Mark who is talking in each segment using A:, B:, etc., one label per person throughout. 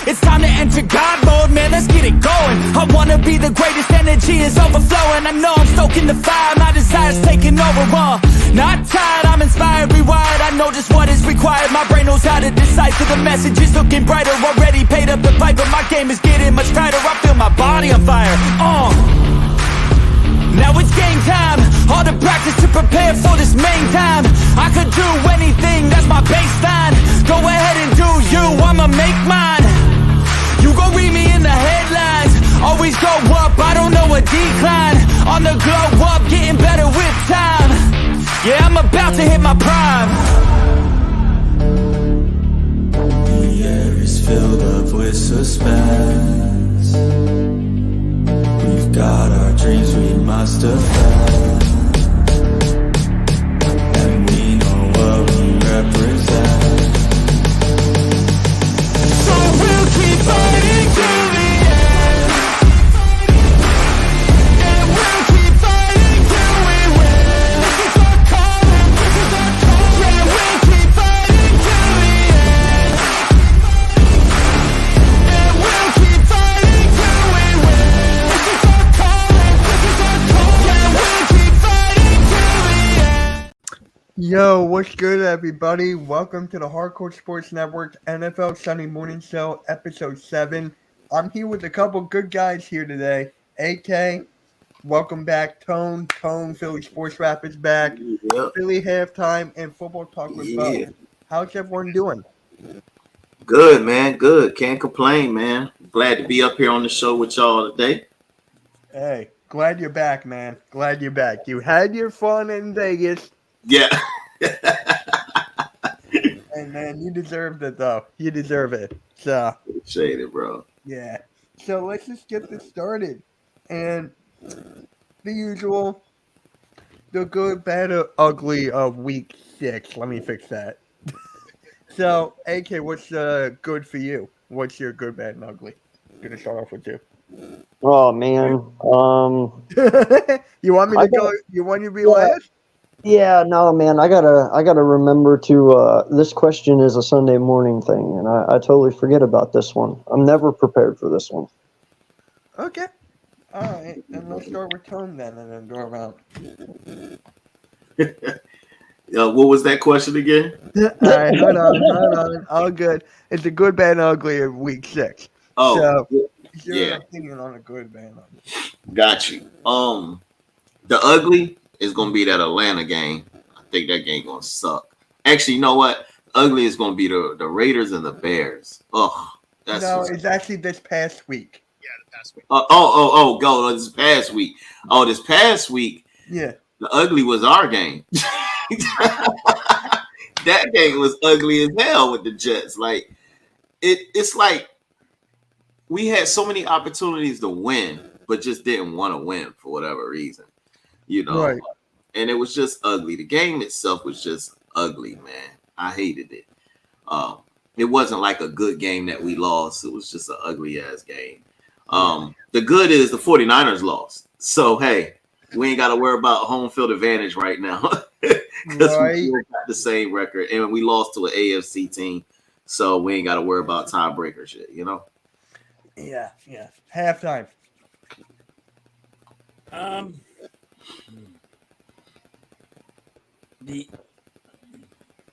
A: It's time to enter God mode, man, let's get it going. I wanna be the greatest, energy is overflowing. I know I'm stoking the fire, my desire's taking over, not tired, I'm inspired, rewired. I know just what is required, my brain knows how to decipher. The message is looking brighter, already paid up the piper. My game is getting much tighter, I feel my body on fire. Now it's game time, all the practice to prepare for this main time. I could do anything, that's my baseline. Go ahead and do you, I'ma make mine. You gon' read me in the headlines. Always go up, I don't know a decline. On the glow up, getting better with time. Yeah, I'm about to hit my prime.
B: The air is filled up with suspense. We've got our dreams we must defend, and we know what we represent.
A: So we'll keep fighting till the end, and we'll keep fighting till we win. This is our calling, this is our calling. Yeah, we'll keep fighting till the end, and we'll keep fighting till we win. This is our calling, this is our calling. Yeah, we'll keep fighting till the end.
C: Yo, what's good, everybody? Welcome to the Hardcore Sports Network NFL Sunday Morning Show, Episode 7. I'm here with a couple good guys here today. AK, welcome back. Tone, Philly Sports Rap is back.
D: Yep.
C: Philly Halftime, and Football Talk with Bo.
D: Yeah.
C: How's everyone doing?
D: Good, man. Good. Can't complain, man. Glad to be up here on the show with y'all today.
C: Hey, glad you're back, man. Glad you're back. You had your fun in Vegas,
D: Yeah.
C: and man, you deserved it, though. You deserve it. So,
D: Appreciate it, bro.
C: yeah. So let's just get this started. And the usual, the good, bad, or ugly of week 6. Let me fix that. So, AK, what's good for you? What's your good, bad, and ugly? Gonna start off with you.
E: Oh man.
C: You want me to go? You want you to be last?
E: Yeah, no, man. I gotta remember to. This question is a Sunday morning thing, and I totally forget about this one. I'm never prepared for this one.
C: Okay. All right, and let's start with Tone then, and then go around.
D: What was that question again?
C: All right, hold on. All good. It's a good, bad, and ugly of week 6.
D: Oh,
C: So, your
D: yeah.
C: opinion on a good, bad, and ugly.
D: Got you. The ugly is gonna be that Atlanta game. I think that game gonna suck. Actually, you know what? Ugly is gonna be the Raiders and the Bears. Oh, that's
C: No, it's actually this past week.
D: go this past week. Oh, this past week,
C: Yeah.
D: the ugly was our game. That game was ugly as hell with the Jets. Like it's like we had so many opportunities to win, but just didn't want to win for whatever reason, you know.
C: Right.
D: And it was just ugly. The game itself was just ugly, man. I hated it. It wasn't like a good game that we lost. It was just an ugly ass game. The good is the 49ers lost. So hey, we ain't got to worry about home field advantage right now because we got the same record and we lost to an AFC team. So we ain't got to worry about tiebreaker shit, you know?
C: Yeah. Halftime.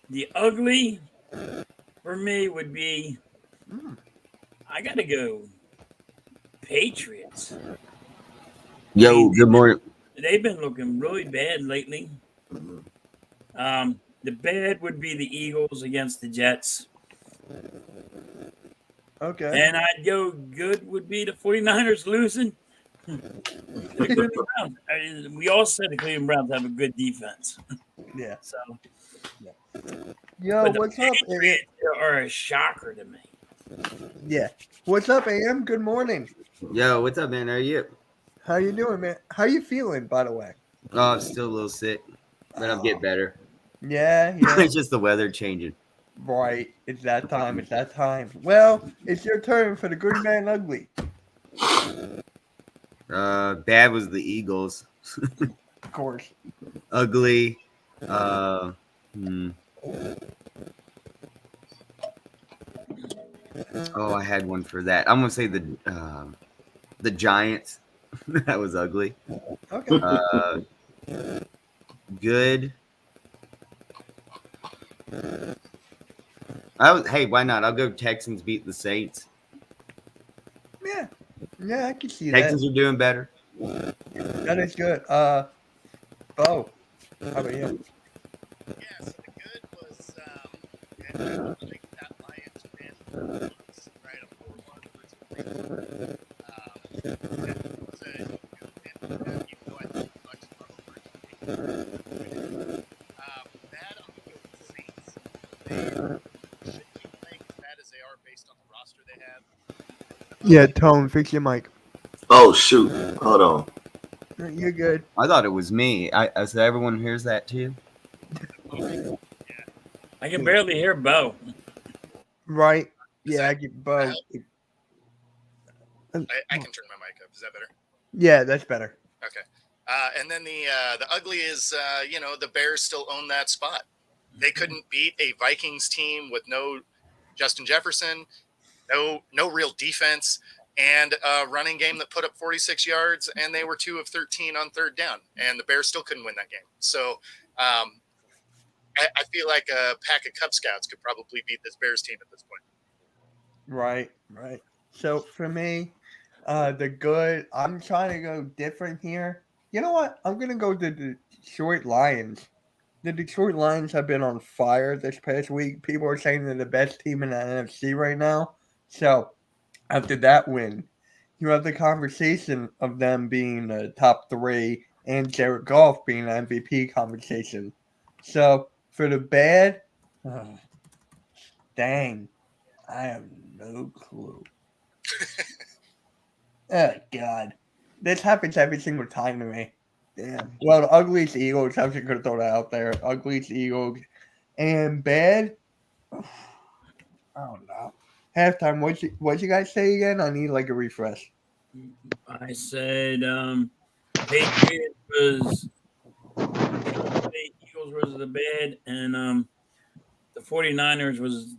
F: The ugly for me would be I gotta go Patriots.
G: Yo, good morning.
F: They've been looking really bad lately. The bad would be the Eagles against the Jets.
C: Okay.
F: And I'd go good would be the 49ers losing. The Cleveland Browns. I mean, we all said the Cleveland Browns have a good defense.
C: Yeah.
F: So,
C: Yo,
F: but the
C: what's up, AM?
F: Patriots are a shocker to me.
C: Yeah. What's up, AM? Good morning.
G: Yo, what's up, man? How are you?
C: How you doing, man? How you feeling, by the way?
G: Oh, I'm still a little sick, but I'll get better.
C: Yeah.
G: It's just the weather changing.
C: Right. It's that time. Well, it's your turn for the good, bad, and ugly.
G: Bad was the Eagles.
C: Of course.
G: Ugly. Oh, I had one for that. I'm gonna say the Giants. That was ugly.
C: Okay.
G: Uh, good. Hey, why not? I'll go Texans beat the Saints.
C: Yeah. Yeah, I can see that.
G: Texans are doing better.
C: That is good. Bo, how about you?
H: Yeah, so the good was, I like that Lions win was right a 4-1 versus Cleveland. That was a good win for them, even though I think the Bucks probably take it winning. Bad, I'm gonna go with the Saints. They should keep playing as bad as they are based on the roster they have.
C: Yeah, Tone, fix your mic.
D: Oh shoot! Hold on.
C: You're good.
G: I thought it was me. I so everyone hears that too.
F: I can barely hear Bo.
C: Right?
H: Is
C: Yeah, I
H: that
C: get Bo.
H: I can turn my mic up. Is that better?
C: Yeah, that's better.
H: Okay. And then the ugly is the Bears still own that spot. They couldn't beat a Vikings team with no Justin Jefferson, no real defense, and a running game that put up 46 yards, and they were 2 of 13 on third down, and the Bears still couldn't win that game. So I feel like a pack of Cub Scouts could probably beat this Bears team at this point.
C: Right, right. So for me, the good, I'm trying to go different here. You know what? I'm gonna go to the Detroit Lions. The Detroit Lions have been on fire this past week. People are saying they're the best team in the NFC right now. So after that win, you have the conversation of them being the top three and Jared Goff being an MVP conversation. So for the bad, oh, dang, I have no clue. Oh God, this happens every single time to me. Damn. Well, the ugliest Eagles. I'm just gonna throw that out there. Ugliest Eagles and bad. I don't know. Halftime. What you guys say again? I need like a refresh.
F: I said Patriots was the Eagles was the bad, and the 49ers was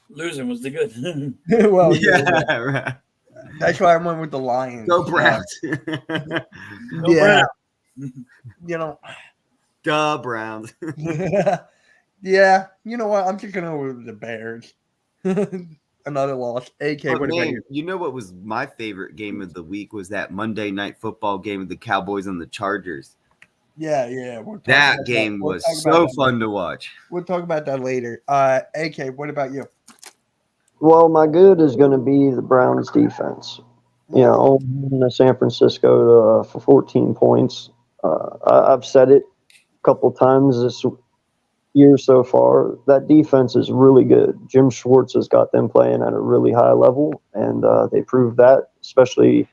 F: losing was the good.
C: Well,
G: Yeah, right.
C: that's why I went with the Lions.
G: Go Browns.
F: Go
C: Yeah,
F: Browns.
C: you know.
G: Duh, Browns.
C: Yeah, you know what? I'm just gonna go with the Bears. Another loss. AK,
G: But
C: what about
G: man,
C: you?
G: you know what was my favorite game of the week was that Monday night football game with the Cowboys and the Chargers.
C: Yeah, yeah. We'll talk
G: That
C: about that.
G: game
C: We'll
G: was
C: talk about
G: so
C: that
G: fun
C: later.
G: to watch.
C: We'll talk about that later. AK, what about you?
E: Well, my good is going to be the Browns defense. You
C: Yeah.
E: know, owning San Francisco for 14 points. I've said it a couple times this year so far. That defense is really good. Jim Schwartz has got them playing at a really high level, and they proved that, especially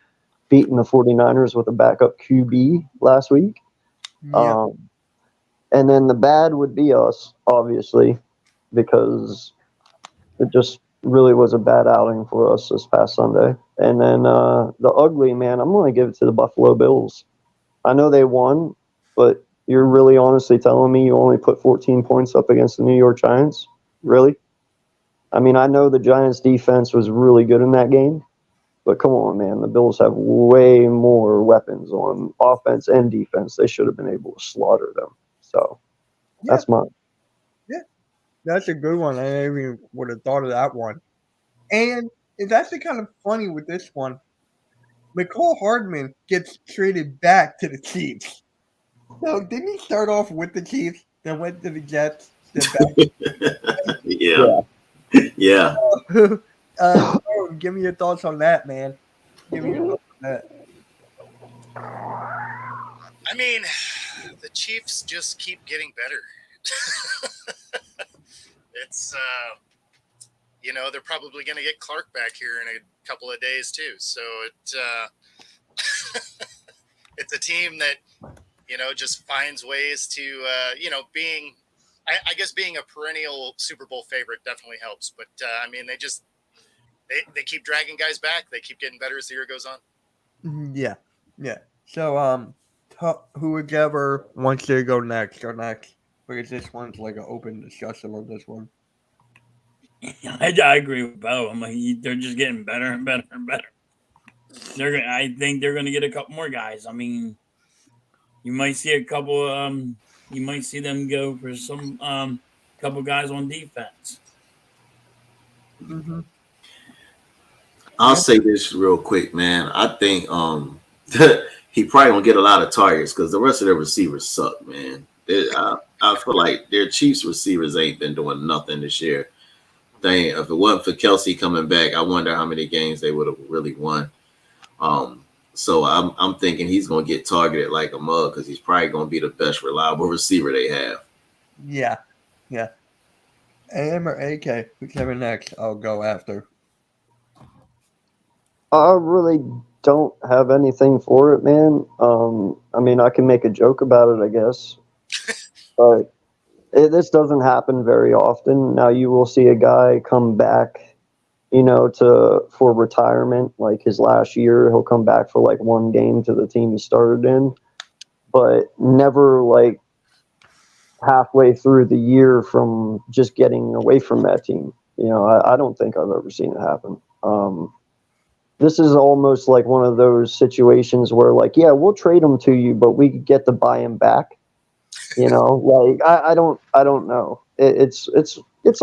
E: beating the 49ers with a backup QB last week.
C: Yeah.
E: Um, and then the bad would be us, obviously, because it just really was a bad outing for us this past Sunday. And then the ugly, man, I'm going to give it to the Buffalo Bills. I know they won, but you're really honestly telling me you only put 14 points up against the New York Giants? Really? I mean, I know the Giants defense was really good in that game, but come on, man. The Bills have way more weapons on offense and defense. They should have been able to slaughter them. So
C: Yeah.
E: that's mine.
C: Yeah. That's a good one. I never even would have thought of that one. And it's actually kind of funny with this one. McCall Hardman gets traded back to the Chiefs. So didn't he start off with the Chiefs, then went to the Jets, then back?
D: Yeah, yeah.
C: Tone, give me your thoughts on that, man. Give me your thoughts on that.
H: I mean, the Chiefs just keep getting better. It's they're probably going to get Clark back here in a couple of days too. So it's a team that just finds ways to being. I guess being a perennial Super Bowl favorite definitely helps. But I mean, they keep dragging guys back. They keep getting better as the year goes on.
C: Yeah, yeah. So, whoever wants to go next, because this one's like an open discussion on this one.
F: I agree with Bo. I'm like, they're just getting better and better and better. I think they're gonna get a couple more guys. I mean, you might see a couple. You might see them go for some couple guys on defense.
C: Mm-hmm.
D: I'll
C: Yep.
D: say this real quick, man. I think he probably gonna get a lot of targets because the rest of their receivers suck, man. I feel like their Chiefs receivers ain't been doing nothing this year. If it wasn't for Kelsey coming back, I wonder how many games they would have really won. So I'm thinking he's gonna get targeted like a mug because he's probably gonna be the best reliable receiver they have.
C: Yeah. Yeah. AM or AK, whichever next, I'll go after.
E: I really don't have anything for it, man. I mean, I can make a joke about it, I guess, but this doesn't happen very often. Now, you will see a guy come back, for retirement, like his last year. He'll come back for like one game to the team he started in, but never like halfway through the year from just getting away from that team. I don't think I've ever seen it happen. This is almost like one of those situations where, like, yeah, we'll trade him to you, but we get to buy him back. Like I don't know. It's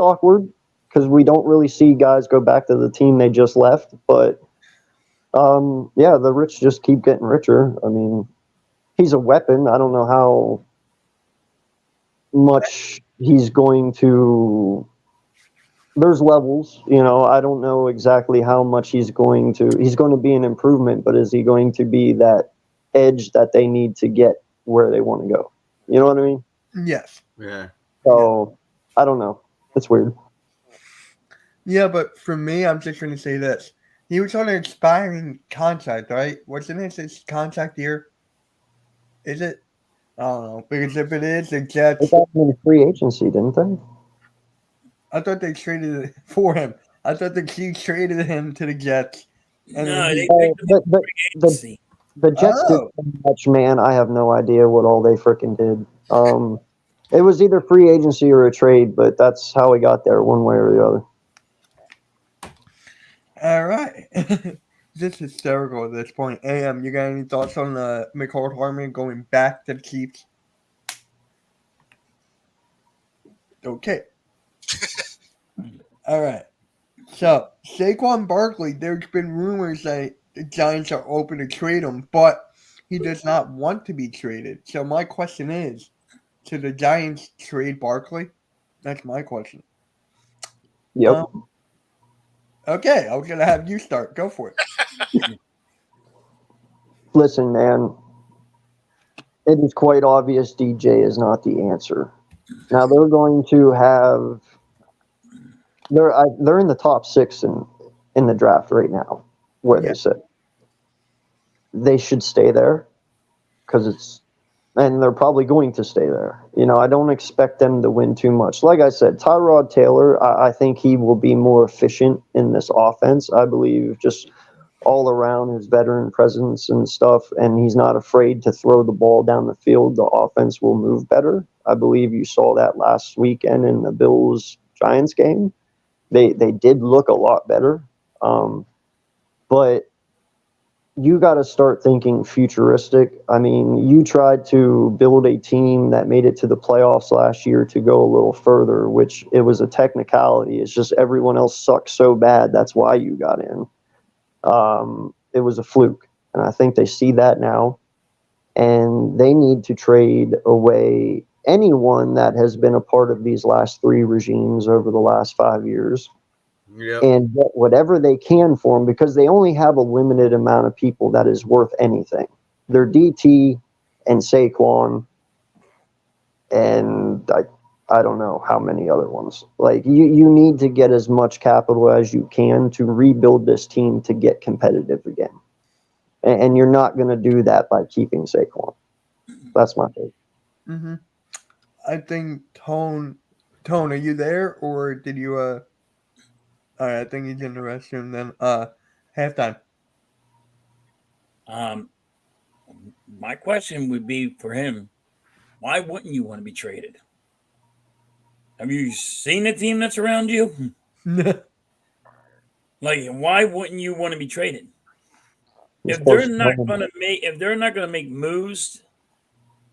E: awkward because we don't really see guys go back to the team they just left. But yeah, the rich just keep getting richer. I mean, he's a weapon. I don't know how much he's going to. There's levels, I don't know exactly how much he's going to be an improvement, but is he going to be that edge that they need to get where they want to go? You know what I mean?
C: Yes.
G: Yeah.
E: So I don't know. It's weird.
C: Yeah, but for me, I'm just going to say this. He was on an expiring contract, right? Wasn't it his contract year? Is it? I don't know. Because if it is, the
E: They
C: Jets,
E: got him in free agency, didn't they?
C: I thought they traded it for him. I thought the Chiefs traded him to the Jets. And then
F: No, they
C: he.
F: picked him up in free
E: The
F: agency.
E: the Jets did
C: Oh.
E: so much, man. I have no idea what all they freaking did. It was either free agency or a trade, but that's how we got there, one way or the other.
C: All right. Just hysterical at this point. AM, you got any thoughts on McCall Harmon going back to the Chiefs? Okay. All right. So, Saquon Barkley, there's been rumors that the Giants are open to trade him, but he does not want to be traded. So, my question is, should the Giants trade Barkley? That's my question.
E: Yep.
C: Okay, I was going to have you start. Go for it.
E: Listen, man, it is quite obvious DJ is not the answer. Now they're going to have they're in the top 6 in the draft right now, where
C: Yeah.
E: they sit. They should stay there because and they're probably going to stay there. I don't expect them to win too much. Like I said, Tyrod Taylor, I think he will be more efficient in this offense. I believe just all around his veteran presence and stuff, and he's not afraid to throw the ball down the field. The offense will move better. I believe you saw that last weekend in the Bills Giants game. They did look a lot better, but you got to start thinking futuristic. I mean, you tried to build a team that made it to the playoffs last year to go a little further, which it was a technicality. It's just everyone else sucked so bad. That's why you got in. It was a fluke. And I think they see that now. And they need to trade away anyone that has been a part of these last 3 regimes over the last 5 years.
G: Yep.
E: And get whatever they can for them because they only have a limited amount of people that is worth anything. They're DT and Saquon, and I don't know how many other ones. Like you need to get as much capital as you can to rebuild this team to get competitive again. And you're not going to do that by keeping Saquon. That's my take.
C: Mm-hmm. I think Tone, are you there or did you? All right, I think he's in the restroom. Then halftime.
F: My question would be for him: why wouldn't you want to be traded? Have you seen the team that's around you? Like, why wouldn't you want to be traded?
E: He's
F: If they're
E: close to
F: not
E: home.
F: gonna make moves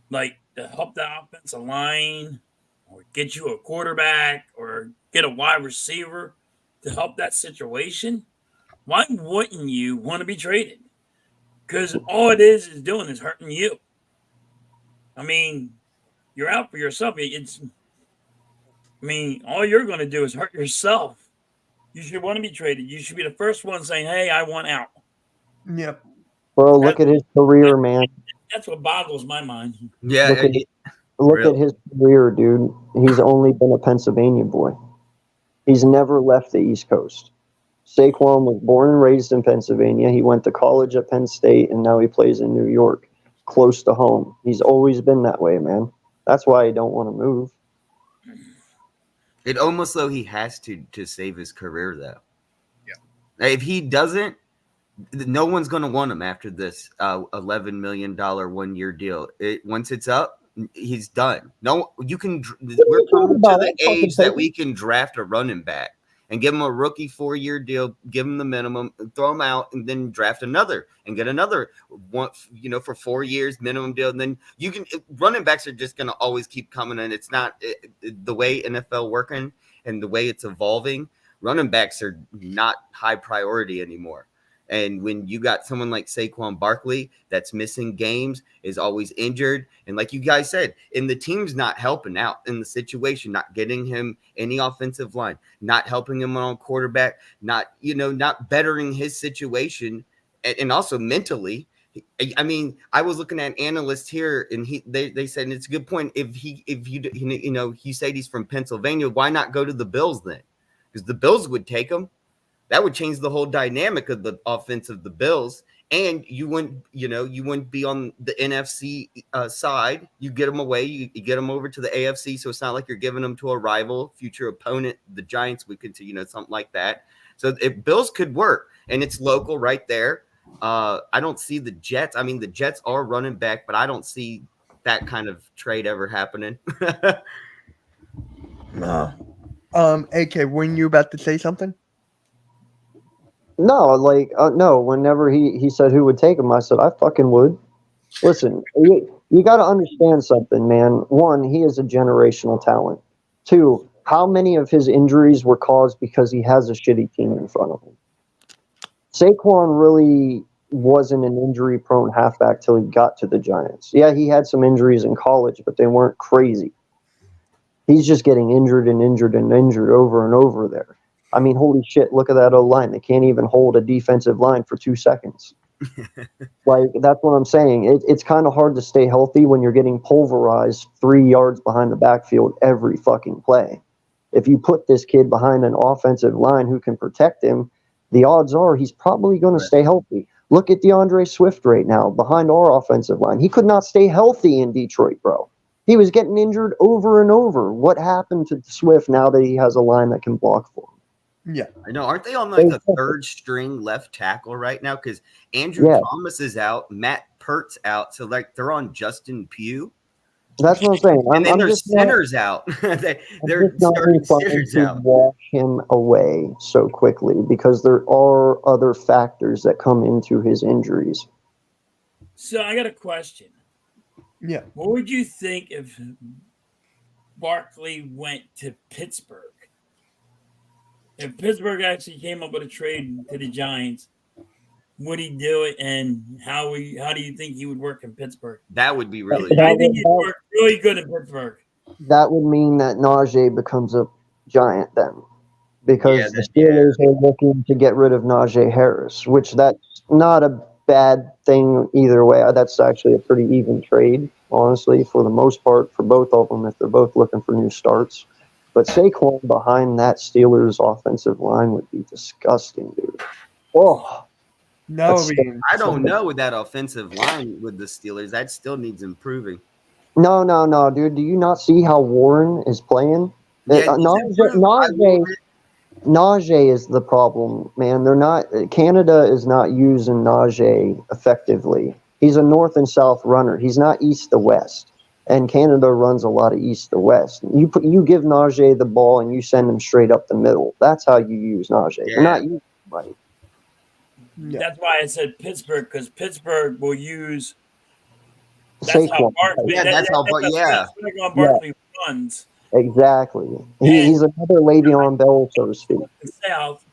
F: like to help the offensive line or get you a quarterback or get a wide receiver to help that situation, why wouldn't you want to be traded? Because all it is doing is hurting you. I mean, you're out for yourself. All you're going to do is hurt yourself. You should want to be traded. You should be the first one saying, "Hey, I want out."
C: Yep.
E: Bro, look at his career, man.
F: That's what boggles my mind.
G: Yeah,
E: Look at Look
G: Real.
E: at his career, dude. He's only been a Pennsylvania boy. He's never left the East Coast. Saquon was born and raised in Pennsylvania. He went to college at Penn State, and now he plays in New York, close to home. He's always been that way, man. That's why he don't want to move.
G: It almost though he has to save his career though.
H: Yeah.
G: If he doesn't, no one's going to want him after this $11 million 1 year deal. Once it's up, he's done. No, you can. We're coming to the age that we can draft a running back and give him a rookie 4 year deal, give him the minimum, throw him out, and then draft another and get another one. For 4 years minimum deal. And then you can. Running backs are just going to always keep coming, and it's not the way NFL working and the way it's evolving. Running backs are not high priority anymore. And when you got someone like Saquon Barkley that's missing games, is always injured, and like you guys said, and the team's not helping out in the situation, not getting him any offensive line, not helping him on quarterback, not bettering his situation, and also mentally. I mean, I was looking at an analyst here, and they said, and it's a good point. If he said he's from Pennsylvania, why not go to the Bills then? Because the Bills would take him. That would change the whole dynamic of the offense of the Bills, and you wouldn't be on the NFC side. You get them away, you get them over to the AFC, so it's not like you're giving them to a rival, future opponent. The Giants would continue, something like that. So if Bills could work, and it's local right there. I don't see the Jets. I mean, the Jets are running back, but I don't see that kind of trade ever happening.
C: No. AK, weren't you about to say something?
E: No, no. Whenever he said who would take him, I said I fucking would. Listen, you got to understand something, man. One, he is a generational talent. Two, how many of his injuries were caused because he has a shitty team in front of him? Saquon really wasn't an injury-prone halfback till he got to the Giants. Yeah, he had some injuries in college, but they weren't crazy. He's just getting injured and injured and injured over and over there. I mean, holy shit, look at that O-line. They can't even hold a defensive line for 2 seconds. That's what I'm saying. It's kind of hard to stay healthy when you're getting pulverized 3 yards behind the backfield every fucking play. If you put this kid behind an offensive line who can protect him, the odds are he's probably going to stay healthy. Look at DeAndre Swift right now behind our offensive line. He could not stay healthy in Detroit, bro. He was getting injured over and over. What happened to Swift now that he has a line that can block for him?
C: Yeah.
G: I know. Aren't they on like a third string left tackle right now? Because Andrew Thomas is out, Matt Pert's out, so they're on Justin Pugh.
E: That's what I'm saying.
G: And then there's centers out. they're starting centers out.
E: Wash him away so quickly because there are other factors that come into his injuries.
F: So I got a question.
C: Yeah.
F: What would you think if Barkley went to Pittsburgh? If Pittsburgh actually came up with a trade to the Giants, would he do it? And how do you think he would work in Pittsburgh?
G: That would be really.
F: I think he'd work really good in Pittsburgh.
E: That would mean that Najee becomes a Giant then, because the Steelers are looking to get rid of Najee Harris, which that's not a bad thing either way. That's actually a pretty even trade, honestly, for the most part, for both of them if they're both looking for new starts. But Saquon behind that Steelers offensive line would be disgusting, dude. Oh,
C: no,
G: I don't know with that offensive line with the Steelers. That still needs improving.
E: No, dude. Do you not see how Warren is playing?
G: Yeah,
E: Najee is the problem, man. They're not. Canada is not using Najee effectively. He's a north and south runner. He's not east to west. and Canada runs a lot of east to west. You give Najee the ball and you send him straight up the middle. That's how you use Najee. You're not using anybody.
C: Yeah.
F: That's why I said Pittsburgh, because Pittsburgh will use. That's how
E: Saquon.
F: Barkley.
G: Yeah, that's how. But yeah,
F: Saquon
E: Yeah,
F: Barkley runs.
E: exactly.
F: And
E: He's another Le'Veon Bell, so to speak.
F: the South.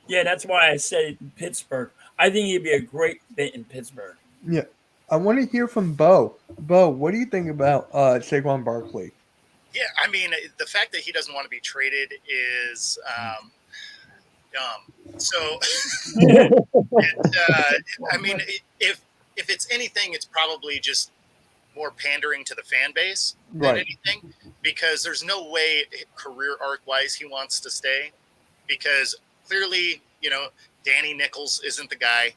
F: Yeah, that's why I said Pittsburgh. I think he'd be a great fit in Pittsburgh.
C: Yeah. I want to hear from Bo. Bo, what do you think about Saquon Barkley?
H: Yeah, I mean, the fact that he doesn't want to be traded is dumb. So, I mean, if it's anything, it's probably just more pandering to the fan base than
C: Right.
H: anything, because there's no way career arc wise he wants to stay, because clearly, Danny Nichols isn't the guy.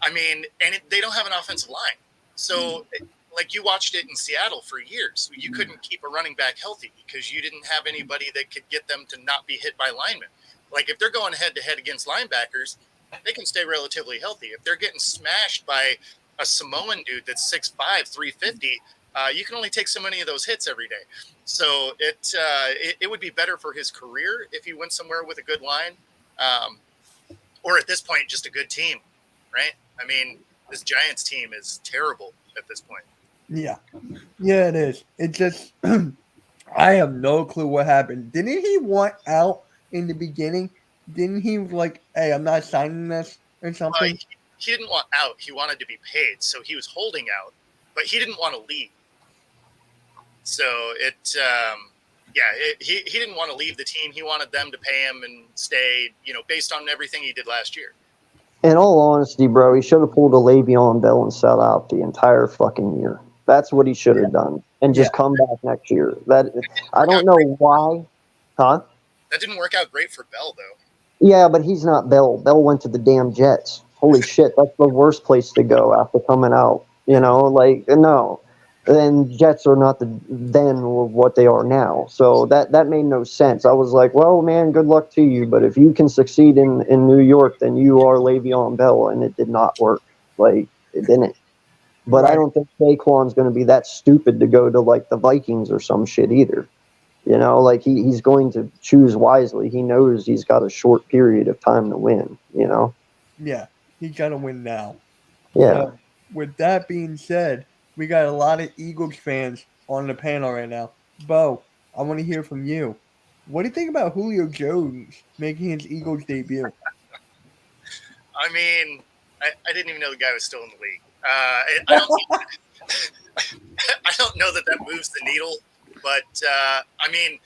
H: I mean, and they don't have an offensive line. So, like, you watched it in Seattle for years. You couldn't keep a running back healthy because you didn't have anybody that could get them to not be hit by linemen. Like, if they're going head to head against linebackers, they can stay relatively healthy. If they're getting smashed by a Samoan dude that's 6'5", 350, you can only take so many of those hits every day. So it would be better for his career if he went somewhere with a good line, or at this point, just a good team, right? I mean, this Giants team is terrible at this point.
C: Yeah. Yeah, it is. It just, I have no clue what happened. Didn't he want out in the beginning? Didn't he like, hey, I'm not signing this or something?
H: He didn't want out. He wanted to be paid. So he was holding out, but he didn't want to leave. So he didn't want to leave the team. He wanted them to pay him and stay, based on everything he did last year.
E: In all honesty, bro, he should have pulled a Le'Veon Bell and sat out the entire fucking year. That's what he should have done, and just come back next year. I don't know why, huh?
H: That didn't work out great for Bell, though.
E: Yeah, but he's not Bell. Bell went to the damn Jets. Holy shit, that's the worst place to go after coming out. No. And Jets are not what they are now. So that made no sense. I was like, well, man, good luck to you. But if you can succeed in New York, then you are Le'Veon Bell, and it did not work. Like, it didn't. But I don't think Saquon's going to be that stupid to go to, like, the Vikings or some shit either. He's going to choose wisely. He knows he's got a short period of time to win,
C: Yeah, he's got to win now.
E: Yeah.
C: So, with that being said, we got a lot of Eagles fans on the panel right now. Bo, I want to hear from you. What do you think about Julio Jones making his Eagles debut?
H: I mean, I didn't even know the guy was still in the league. I don't know that moves the needle, but I mean,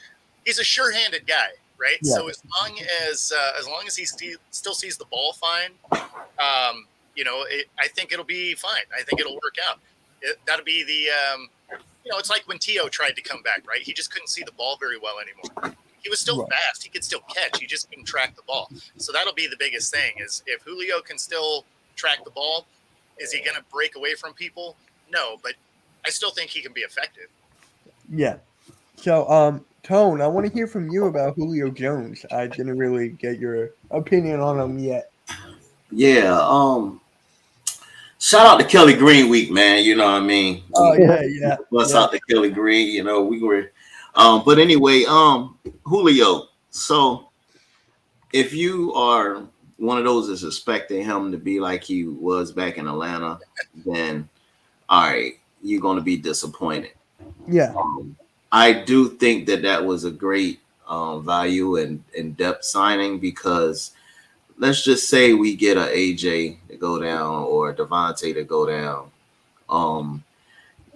H: he's a sure-handed guy, right?
C: Yeah.
H: So as long as he still sees the ball fine, I think it'll be fine. I think it'll work out. That'll be the it's like when T.O. tried to come back, right? He just couldn't see the ball very well anymore. He was still fast. He could still catch. He just couldn't track the ball. So that'll be the biggest thing, is if Julio can still track the ball, is he going to break away from people? No, but I still think he can be effective.
C: Yeah. So, Tone, I want to hear from you about Julio Jones. I didn't really get your opinion on him yet.
D: Yeah. Shout out to Kelly Green week, man. You know what I mean?
C: Oh, yeah.
D: Bust out to Kelly Green. We were. But anyway, Julio. So if you are one of those that's expecting him to be like he was back in Atlanta, then all right, you're going to be disappointed.
C: Yeah.
D: I do think that was a great value and depth signing, because let's just say we get a AJ to go down or a Devontae to go down.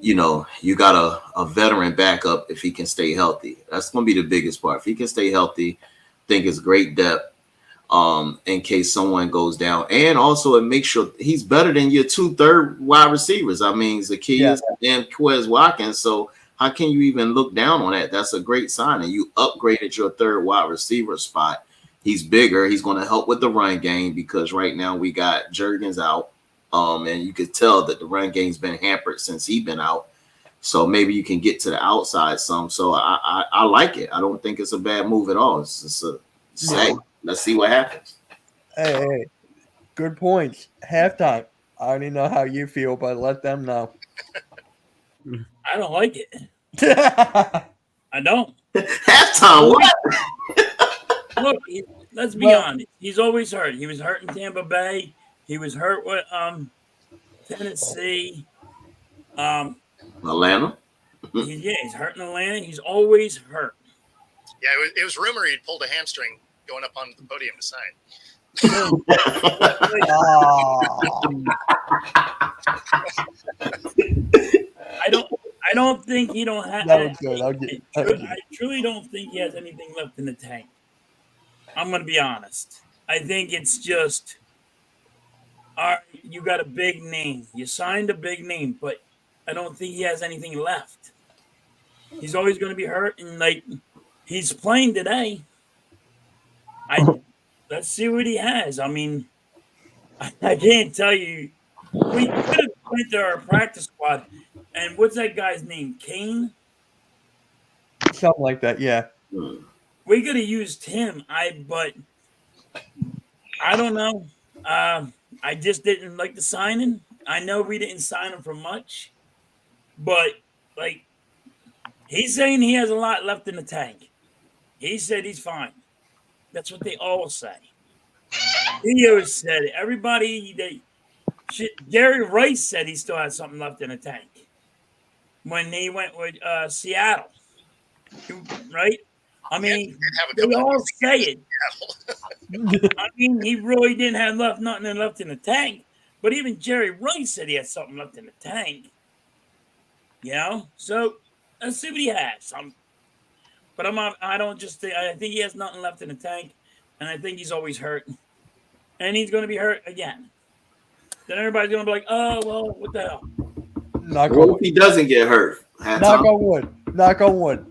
D: You got a veteran backup if he can stay healthy. That's going to be the biggest part. If he can stay healthy, I think it's great depth in case someone goes down. And also it makes sure he's better than your 2 third wide receivers. I mean, Zacchaeus and Quez Watkins. So how can you even look down on that? That's a great sign. And you upgraded your 3rd wide receiver spot. He's bigger. He's going to help with the run game, because right now we got Jurgens out. And you could tell that the run game's been hampered since he's been out. So maybe you can get to the outside some. So I like it. I don't think it's a bad move at all. It's just hey, let's see what happens.
C: Hey, good points. Halftime. I already know how you feel, but let them know.
F: I don't like it. I don't.
D: Halftime, what?
F: Look, let's be honest. He's always hurt. He was hurt in Tampa Bay. He was hurt with Tennessee.
D: Atlanta.
F: He's hurt in Atlanta. He's always hurt.
H: Yeah, it was rumored he'd pulled a hamstring going up on the podium to sign.
F: I don't think he don't have.
C: That was good.
F: I truly don't think he has anything left in the tank. I'm gonna be honest. I think it's just, all right, you got a big name. You signed a big name, but I don't think he has anything left. He's always gonna be hurt, and like he's playing today. Let's see what he has. I mean, I can't tell you. We could have went to our practice squad, and what's that guy's name? Kane?
C: Something like that, yeah.
F: We could have used him. But I don't know. I just didn't like the signing. I know we didn't sign him for much, but like he's saying he has a lot left in the tank. He said he's fine. That's what they all say. Theo said it. Everybody Gary Rice said he still has something left in the tank when they went with Seattle, right? I mean, they all say it. I mean, he really didn't have nothing left in the tank. But even Jerry Rice said he had something left in the tank. You know, so let's see what he has. But I don't just think. I think he has nothing left in the tank, and I think he's always hurt, and he's going to be hurt again. Then everybody's going to be like, "Oh well, what the hell?"
D: What if he doesn't get hurt?
C: Knock on wood. Knock on wood.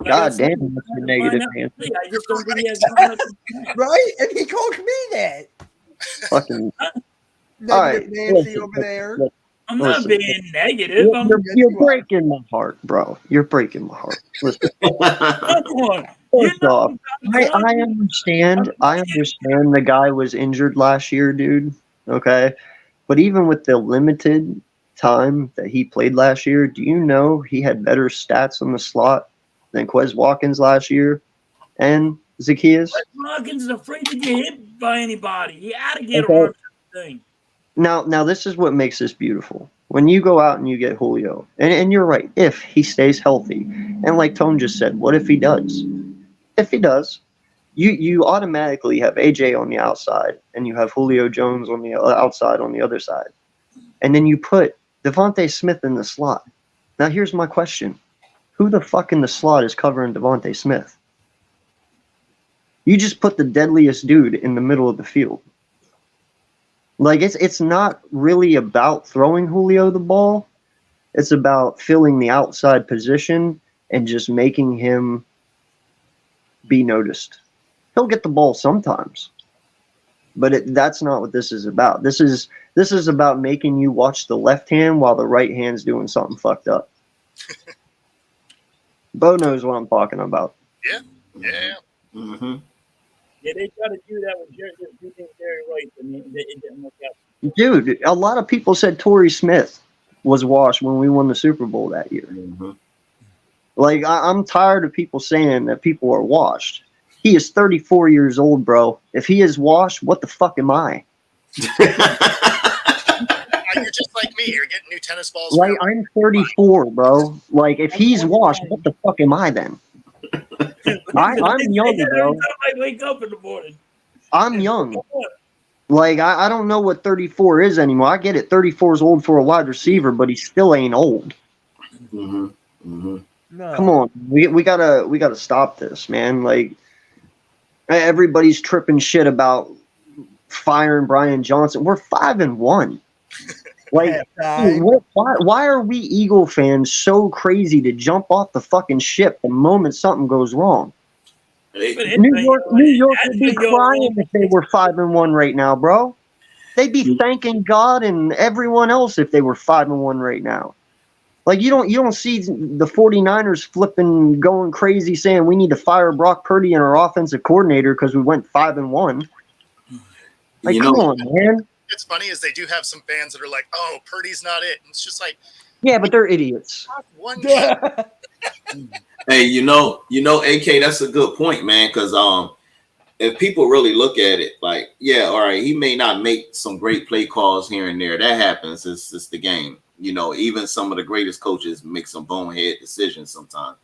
E: God damn, that's a negative answer.
F: I just don't think he has nothing left in the tank.
C: Right? And he called me that.
E: Fucking.
C: Negative
E: All right,
C: Nancy
E: listen,
C: over there.
F: I'm not being negative.
E: You're breaking my heart, bro. You're breaking my heart. Listen. First off, I understand. I understand the guy was injured last year, dude. Okay, but even with the limited time that he played last year, do you know he had better stats on the slot than Quez Watkins last year and Zacchaeus?
F: Quez Watkins is afraid to get hit by anybody. He had to get around everything.
E: Now this is what makes this beautiful. When you go out and you get Julio, and you're right, if he stays healthy, and like Tone just said, what if he does? If he does, you automatically have AJ on the outside, and you have Julio Jones on the outside on the other side. And then you put Devontae Smith in the slot. Now here's my question. Who the fuck in the slot is covering Devontae Smith? You just put the deadliest dude in the middle of the field. Like, it's not really about throwing Julio the ball. It's about filling the outside position and just making him be noticed. He'll get the ball sometimes, but that's not what this is about. This is about making you watch the left hand while the right hand's doing something fucked up. Bo knows what I'm talking about.
H: Yeah.
D: Mm-hmm.
F: Yeah, they try to do that with Jerry Rice, and it didn't work out.
E: Dude, a lot of people said Torrey Smith was washed when we won the Super Bowl that year.
D: Mm-hmm.
E: Like, I'm tired of people saying that people are washed. He is 34 years old, bro. If he is washed, what the fuck am I?
H: You're just like me. You're getting new tennis balls.
E: Like, I'm 34, bro. Like, if he's washed, what the fuck am I then? I'm young, bro.
F: I wake up in the morning.
E: I'm young. Like, I don't know what 34 is anymore. I get it. 34 is old for a wide receiver, but he still ain't old.
D: Mm-hmm. Mm-hmm.
C: No.
E: Come on. We gotta stop this, man. Like, everybody's tripping shit about firing Brian Johnson. We're 5-1. Like, dude, why are we Eagle fans so crazy to jump off the fucking ship the moment something goes wrong? New York would be crying if they were 5-1 right now, bro. They'd be thanking God and everyone else if they were 5-1 right now. Like, you don't see the 49ers flipping, going crazy, saying we need to fire Brock Purdy and our offensive coordinator because we went 5-1. Like, come on, man.
H: It's funny is they do have some fans that are like, "Oh, Purdy's not it." And it's just like,
E: Yeah, but they're idiots.
H: One game.
D: Hey, AK, that's a good point, man. Because if people really look at it, like, yeah, all right, he may not make some great play calls here and there. That happens. It's the game. Even some of the greatest coaches make some bonehead decisions sometimes.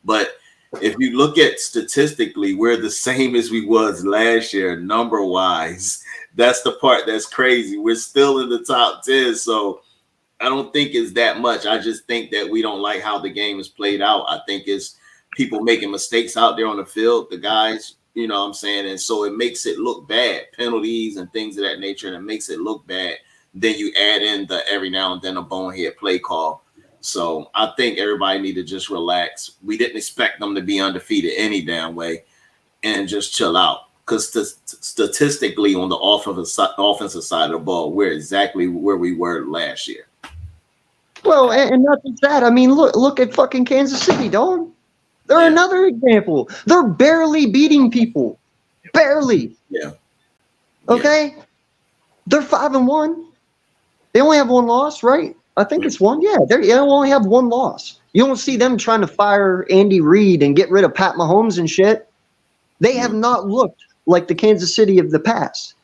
D: But if you look at statistically, we're the same as we was last year, number wise. That's the part that's crazy. We're still in the top 10, so I don't think it's that much. I just think that we don't like how the game is played out. I think it's people making mistakes out there on the field, the guys, you know what I'm saying? And so it makes it look bad, penalties and things of that nature, and it makes it look bad. Then you add in the every now and then a bonehead play call. So I think everybody need to just relax. We didn't expect them to be undefeated any damn way and just chill out. Because statistically on the offensive side of the ball, we're exactly where we were last year.
E: Well, and not just that. I mean, look at fucking Kansas City, dog. They're another example. They're barely beating people. Barely.
D: Yeah.
E: Okay? They're 5-1. They only have one loss, right? I think it's one. Yeah, they only have one loss. You don't see them trying to fire Andy Reid and get rid of Pat Mahomes and shit. They have not looked like the Kansas City of the past.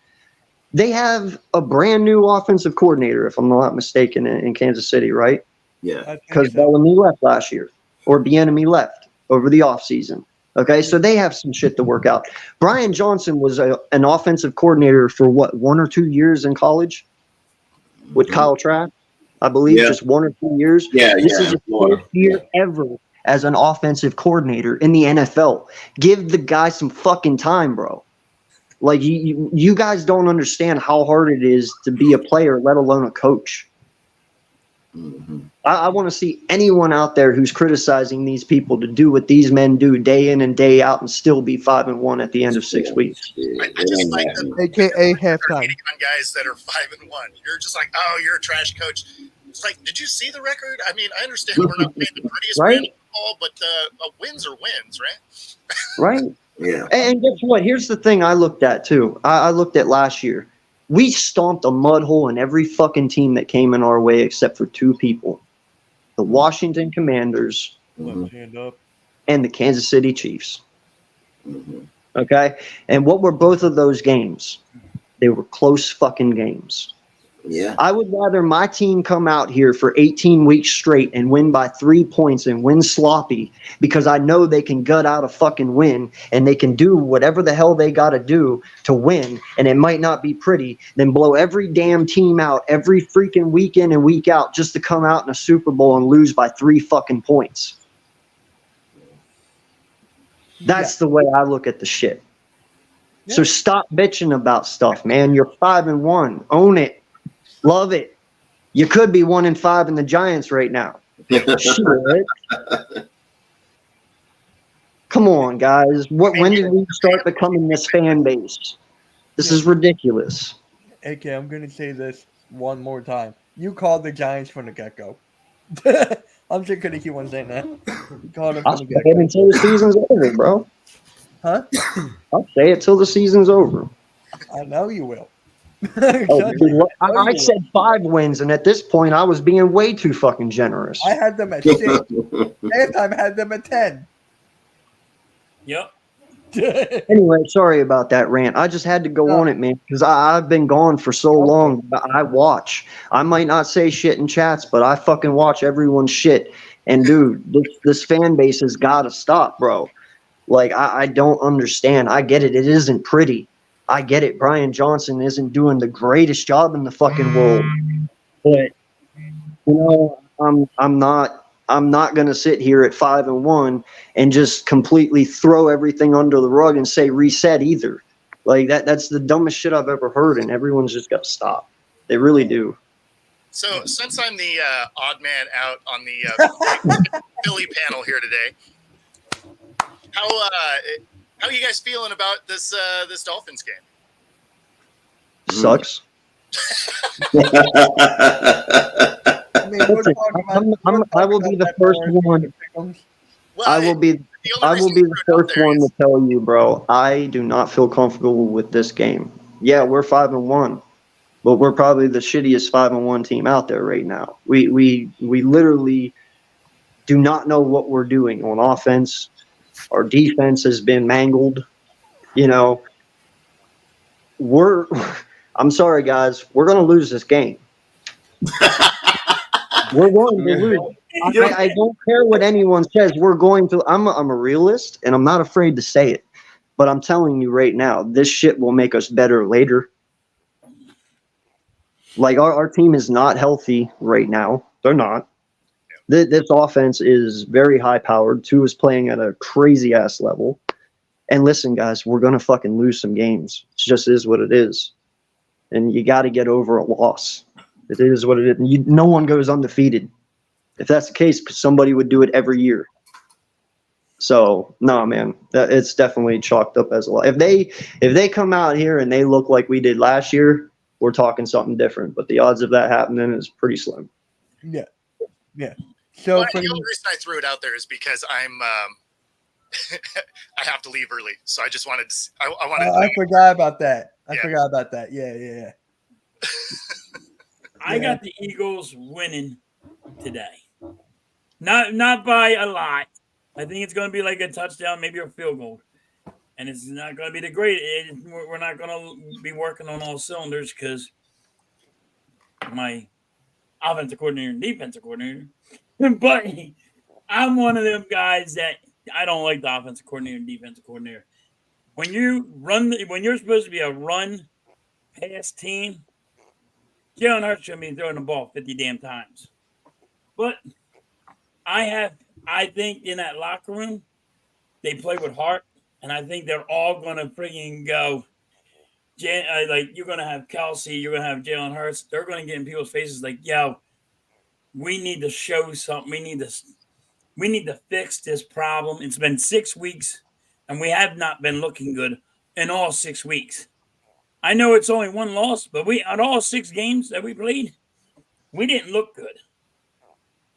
E: They have a brand new offensive coordinator, if I'm not mistaken, in Kansas City, right?
D: Yeah.
E: Because Bellamy left last year, or Bieniemy left over the offseason. Okay, so they have some shit to work out. Brian Johnson was an offensive coordinator for, 1 or 2 years in college with Kyle Trask, I believe, just 1 or 2 years. This is his first year ever as an offensive coordinator in the NFL. Give the guy some fucking time, bro. Like, you guys don't understand how hard it is to be a player, let alone a coach. I want to see anyone out there who's criticizing these people to do what these men do day in and day out and still be 5-1 at the end of 6 weeks.
H: I just like the
C: AKA halftime.
H: hating on guys that are 5-1. You're just like, oh, you're a trash coach. It's like, did you see the record? I mean, I understand we're not playing the prettiest brand of football, but wins are wins, right?
E: Right.
D: Yeah.
E: And guess what? Here's the thing I looked at too. I looked at last year. We stomped a mud hole in every fucking team that came in our way except for 2 people. The Washington Commanders
C: Left hand up.
E: and the Kansas City Chiefs. Okay? And what were both of those games? They were close fucking games.
D: Yeah.
E: I would rather my team come out here for 18 weeks straight and win by 3 points and win sloppy because I know they can gut out a fucking win and they can do whatever the hell they got to do to win, and it might not be pretty, than blow every damn team out every freaking week in and week out just to come out in a Super Bowl and lose by 3 fucking points. That's the way I look at the shit. So stop bitching about stuff, man. You're 5-1. Own it. Love it. You could be 1-5 in the Giants right now. Shit. Come on, guys. When did we start becoming this fan base? This is ridiculous.
C: AK, I'm going to say this one more time. You called the Giants from the get-go. I'm just going to keep on saying that. You called them
E: I'll
C: from
E: say
C: the
E: it
C: get-go.
E: until the season's over, bro.
C: Huh?
E: I'll say it till the season's over.
C: I know you will.
E: Oh, dude, I said 5 wins, and at this point, I was being way too fucking generous.
C: I had them at 6. Halftime I had them at 10.
F: Yep.
E: Anyway, sorry about that rant. I just had to go on it, man, because I've been gone for so long. I watch. I might not say shit in chats, but I fucking watch everyone's shit. And, dude, this fan base has got to stop, bro. Like, I don't understand. I get it. It isn't pretty. I get it. Brian Johnson isn't doing the greatest job in the fucking world. But, you know, I'm not going to sit here at 5-1 and just completely throw everything under the rug and say reset either. Like that's the dumbest shit I've ever heard, and everyone's just got to stop. They really do.
H: So since I'm the odd man out on the Philly panel here today, how are you guys feeling about this Dolphins game?
E: Sucks.
C: I mean,
E: I will be the first one.
H: Well,
E: I will be the first one to tell you, bro. I do not feel comfortable with this game. Yeah, we're 5-1, but we're probably the shittiest 5-1 team out there right now. We literally do not know what we're doing on offense. Our defense has been mangled. You know, I'm sorry, guys, we're going to lose this game. We're going to lose. I don't care what anyone says. We're going to. I'm a realist, and I'm not afraid to say it. But I'm telling you right now, this shit will make us better later. Like, our team is not healthy right now. They're not. This offense is very high-powered. Two is playing at a crazy-ass level. And listen, guys, we're going to fucking lose some games. It just is what it is. And you got to get over a loss. It is what it is. No one goes undefeated. If that's the case, somebody would do it every year. So, no, man, it's definitely chalked up as a lot. If they come out here and they look like we did last year, we're talking something different. But the odds of that happening is pretty slim.
C: Yeah. So
H: The only reason I threw it out there is because I'm I have to leave early, so I just wanted to. I wanted.
C: I forgot about that. Forgot about that. Yeah.
F: I got the Eagles winning today. Not by a lot. I think it's going to be like a touchdown, maybe a field goal. And it's not going to be the great. We're not going to be working on all cylinders because my offensive coordinator and defensive coordinator. But I'm one of them guys that I don't like the offensive coordinator and defensive coordinator. When you're supposed to be a run pass team, Jalen Hurts should be throwing the ball 50 damn times. But I think in that locker room, they play with heart, and I think they're all going to freaking go. Like, you're going to have Kelsey, you're going to have Jalen Hurts. They're going to get in people's faces like, yo, we need to show something. We need to fix this problem. It's been 6 weeks, and we have not been looking good in all 6 weeks. I know it's only one loss, but on all 6 games that we played, we didn't look good.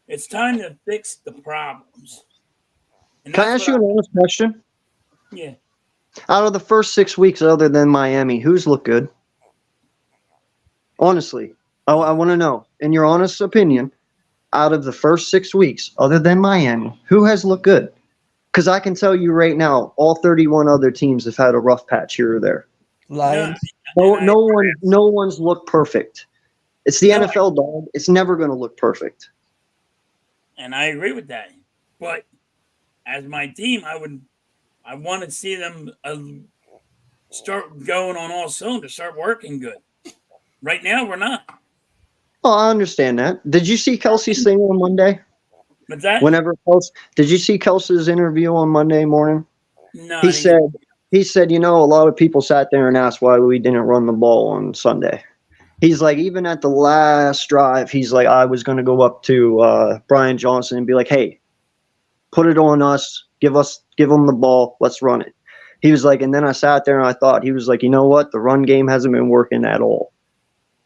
F: It's time to fix the problems.
E: Can I ask you an honest question?
F: Yeah.
E: Out of the first 6 weeks, other than Miami, who's looked good? Honestly, I want to know, in your honest opinion, out of the first 6 weeks, other than Miami, who has looked good? Because I can tell you right now, all 31 other teams have had a rough patch here or there.
C: Lions.
E: No one's looked perfect. It's the NFL, dog. It's never going to look perfect.
F: And I agree with that. But as my team, I want to see them start going on all cylinders, start working good. Right now, we're not.
E: Oh, I understand that. Did you see Kelsey's thing on Monday?
F: What's that?
E: Did you see Kelsey's interview on Monday morning?
F: No.
E: He said, a lot of people sat there and asked why we didn't run the ball on Sunday. He's like, even at the last drive, he's like, I was going to go up to Brian Johnson and be like, hey, put it on us. Give them the ball. Let's run it. He was like, and then I sat there and I thought, he was like, you know what? The run game hasn't been working at all.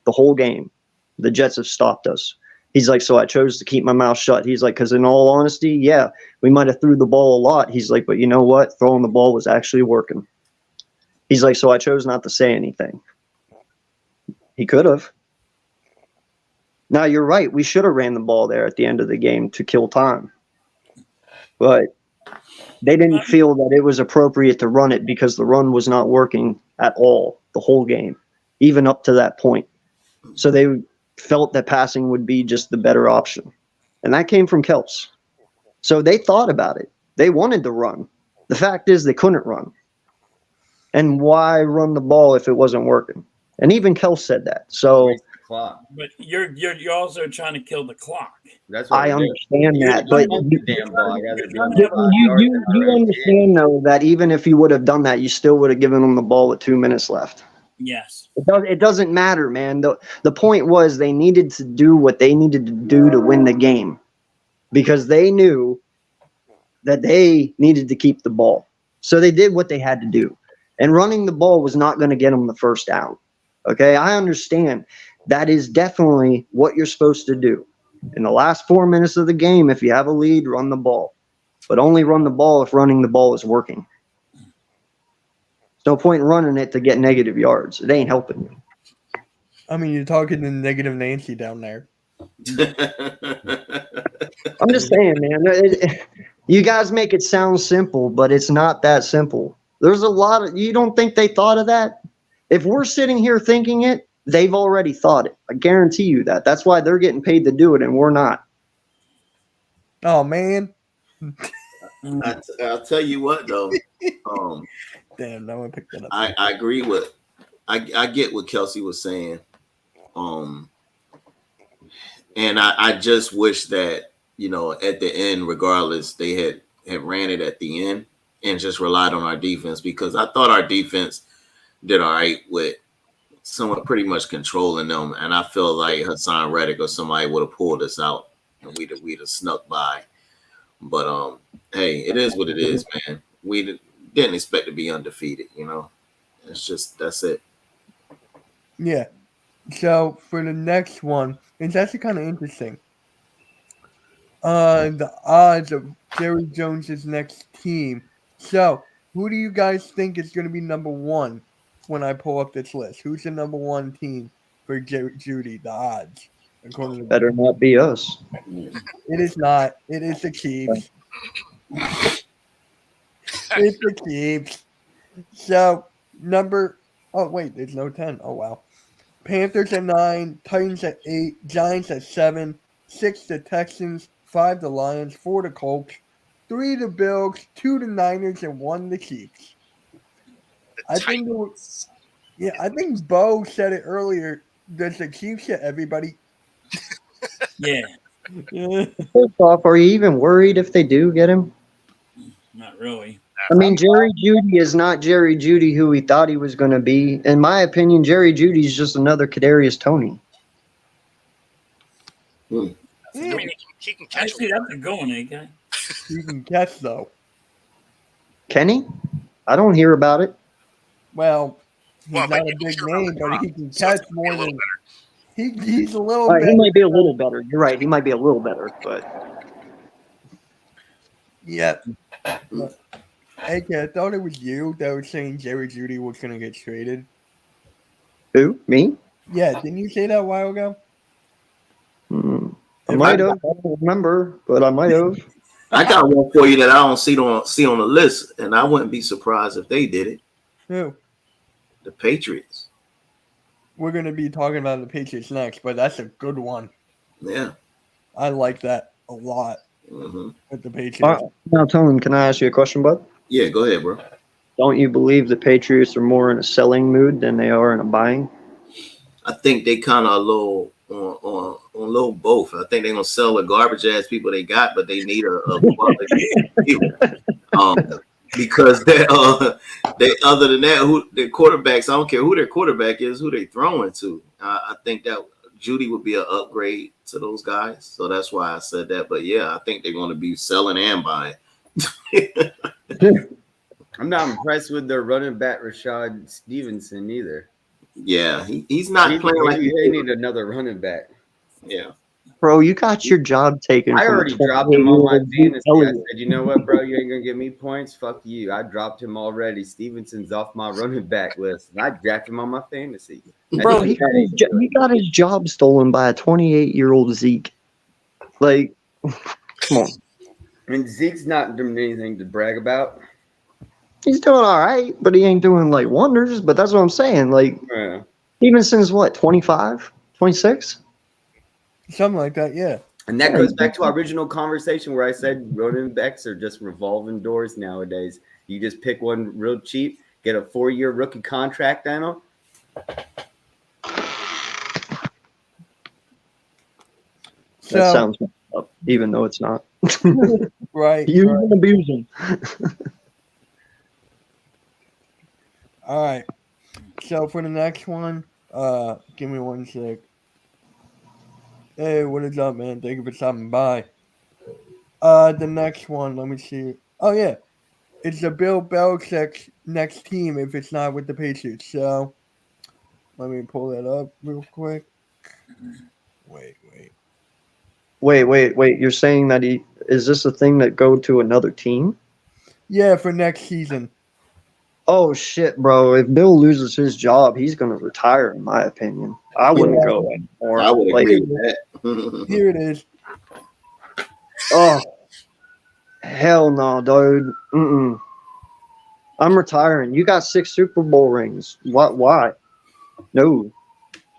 E: The whole game. The Jets have stopped us. He's like, so I chose to keep my mouth shut. He's like, because in all honesty, yeah, we might have threw the ball a lot. He's like, but you know what? Throwing the ball was actually working. He's like, so I chose not to say anything. He could have. Now, you're right. We should have ran the ball there at the end of the game to kill time. But they didn't feel that it was appropriate to run it because the run was not working at all the whole game, even up to that point. So they felt that passing would be just the better option. And that came from Kels. So they thought about it. They wanted to run. The fact is they couldn't run. And why run the ball if it wasn't working? And even Kels said that. So
G: clock.
F: But you're also trying to kill the clock.
G: That's what
E: I understand that, but you understand though that even if you would have done that, you still would have given them the ball with 2 minutes left.
F: Yes.
E: It doesn't matter, man. The point was they needed to do what they needed to do to win the game because they knew that they needed to keep the ball. So they did what they had to do. And running the ball was not going to get them the first down. Okay, I understand. That is definitely what you're supposed to do. In the last 4 minutes of the game, if you have a lead, run the ball. But only run the ball if running the ball is working. There's no point in running it to get negative yards. It ain't helping you.
C: I mean, you're talking to negative Nancy down there.
E: I'm just saying, man. You guys make it sound simple, but it's not that simple. There's a lot of. You don't think they thought of that? If we're sitting here thinking it, they've already thought it. I guarantee you that. That's why they're getting paid to do it, and we're not.
C: Oh man,
D: I'll tell you what though.
C: damn, no one picked that up.
D: I agree with. I get what Kelsey was saying. And I just wish that, at the end, regardless, they had ran it at the end and just relied on our defense, because I thought our defense did all right with someone pretty much controlling them. And I feel like Hassan Reddick or somebody would have pulled us out and we'd have snuck by. But hey, it is what it is, man. We didn't expect to be undefeated, that's it.
C: Yeah. So for the next one, it's actually kind of interesting. The odds of Jerry Jones's next team. So who do you guys think is going to be number one when I pull up this list? Who's the number one team for Judy? The odds, according to
E: Better not be us.
C: It is not. It is the Chiefs. It's the Chiefs. So oh wait, there's no 10. Oh wow. Panthers at 9, Titans at 8, Giants at 7, 6 the Texans, 5 the Lions, 4 the Colts, 3 the Bills, 2 the Niners, and 1 the Chiefs. I think Bo said it earlier. Does the Chiefs get everybody?
F: Yeah,
E: First off, are you even worried if they do get him?
F: not really.
E: I mean, Jerry Jeudy is not Jerry Jeudy who we thought he was going to be. In my opinion, Jerry Jeudy is just another Kadarius Toney.
H: I mean, he can catch.
F: Actually, that's a good one, eh, guy?
C: He can catch though.
E: Can he? I don't hear about it.
C: Well, he's
H: Well,
C: not
H: but
C: a big
H: you remember
C: name, but he can
H: so
C: catch
H: it's gonna be
C: more
H: a little
C: than he's a little.
E: All right, he
C: better.
E: might be a little better. You're right. He might be a little better, but
C: Yeah. Hey, I thought it was you that was saying Jerry Jeudy was going to get traded.
E: who? Me?
C: Yeah, didn't you say that a while ago?
E: I might have. I don't remember, but I might have.
D: I got one for you that I don't see on the list, and I wouldn't be surprised if they did it.
C: Who?
D: The Patriots.
C: We're going to be talking about the Patriots next, but that's a good one.
D: Yeah.
C: I like that a lot
D: Mm-hmm.
C: with the Patriots.
E: Now, Tone, can I ask you a question, bud?
D: Yeah, go ahead, bro.
E: Don't you believe the Patriots are more in a selling mood than they are in a buying?
D: I think they kind of a little on little both. I think they're gonna sell the garbage ass people they got, but they need a quality people. Because they other than that, who their quarterbacks, I don't care who their quarterback is, who they throwing to. I think that Judy would be an upgrade to those guys, so that's why I said that. But yeah, I think they're going to be selling and buying.
G: I'm not impressed with their running back Rashad Stevenson either.
D: Yeah, he's not playing like
G: they need another running back.
D: Yeah.
E: Bro, you got your job taken.
G: I
E: from a
G: already dropped him on my
E: 28-year-old
G: fantasy. I
E: Elliott.
G: said, you know what, bro? You ain't gonna give me points. Fuck you. I dropped him already. Stevenson's off my running back list. I drafted him on my fantasy.
E: Bro, he got his job stolen by a 28-year-old Zeke. Like, come on.
G: I mean, Zeke's not doing anything to brag about.
E: He's doing all right, but he ain't doing, like, wonders. But that's what I'm saying. Like,
G: Yeah.
E: Stevenson's what, 25? 26?
C: Something like that, yeah.
G: And that goes back to our original conversation where I said running backs are just revolving doors nowadays. You just pick one real cheap, get a 4-year rookie contract on them.
C: So,
E: That sounds messed up, even though it's not.
C: right.
E: You
C: right.
E: can abuse him.
C: All right. So for the next one, give me one sec. Hey, what is up, man? Thank you for stopping by. The next one, let me see. Oh yeah, it's the Bill Belichick's next team if it's not with the Patriots. So let me pull that up real quick. Wait.
E: You're saying that is this a thing that go to another team?
C: Yeah, for next season.
E: Oh shit, bro! If Bill loses his job, he's gonna retire, in my opinion. I wouldn't
C: Yeah.
E: go anymore.
D: I would
E: Like,
D: agree with that.
C: Here it is.
E: oh, hell no, dude. Mm-mm. I'm retiring. You got 6 Super Bowl rings. What? Why? No.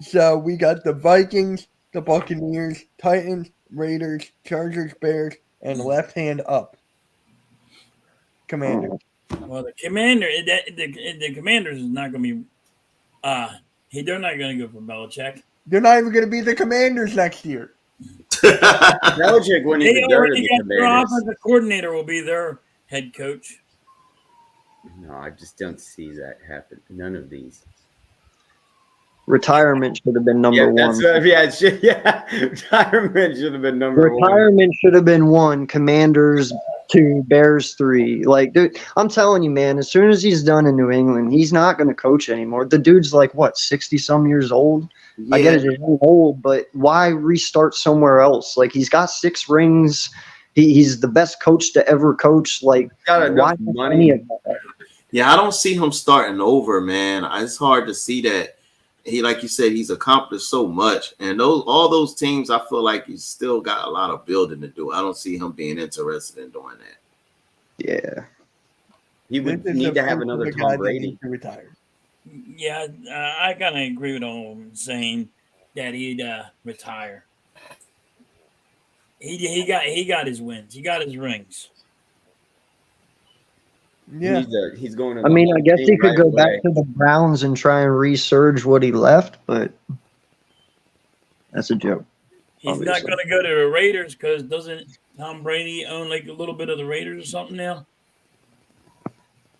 C: So we got the Vikings, the Buccaneers, Titans, Raiders, Chargers, Bears, and left hand up. Commander.
F: Well, the commander, the commanders is not going to be. They're not going to go for Belichick.
C: They're not even going to be the Commanders next year.
G: Belichick wouldn't
F: They
G: even go to
F: already
G: the
F: got their
G: Commanders.
F: offensive coordinator will be their head coach.
G: No, I just don't see that happen. None of these.
E: Retirement should have been number one.
G: Retirement should have been number one.
E: Retirement should have been 1. Commanders 2. Bears 3. Like, dude, I'm telling you, man. As soon as he's done in New England, he's not going to coach anymore. The dude's like what, 60-some years old? I get it, he's old, but why restart somewhere else? Like, he's got 6 rings. He's the best coach to ever coach. Like,
G: Got enough
E: why
G: money.
E: any of that?
D: Yeah, I don't see him starting over, man. It's hard to see that. He, like you said, he's accomplished so much, and all those teams, I feel like he's still got a lot of building to do. I don't see him being interested in doing that.
E: Yeah.
G: He would
C: This is
G: need
C: the
G: to have
C: first
G: another
C: of the
G: Tom
C: guys that
G: Brady.
C: need to retire.
F: Yeah, I kind of agree with all of them saying that he'd retire. He got his wins. He got his rings.
C: Yeah.
G: He's going to
E: I
G: the
E: mean,
G: Hall
E: I
G: of
E: guess
G: Fame
E: he could
G: right
E: go
G: away.
E: back to the Browns and try and resurge what he left, but that's a joke.
F: He's
E: Obviously.
F: not going to go to the Raiders because doesn't Tom Brady own like a little bit of the Raiders or something now?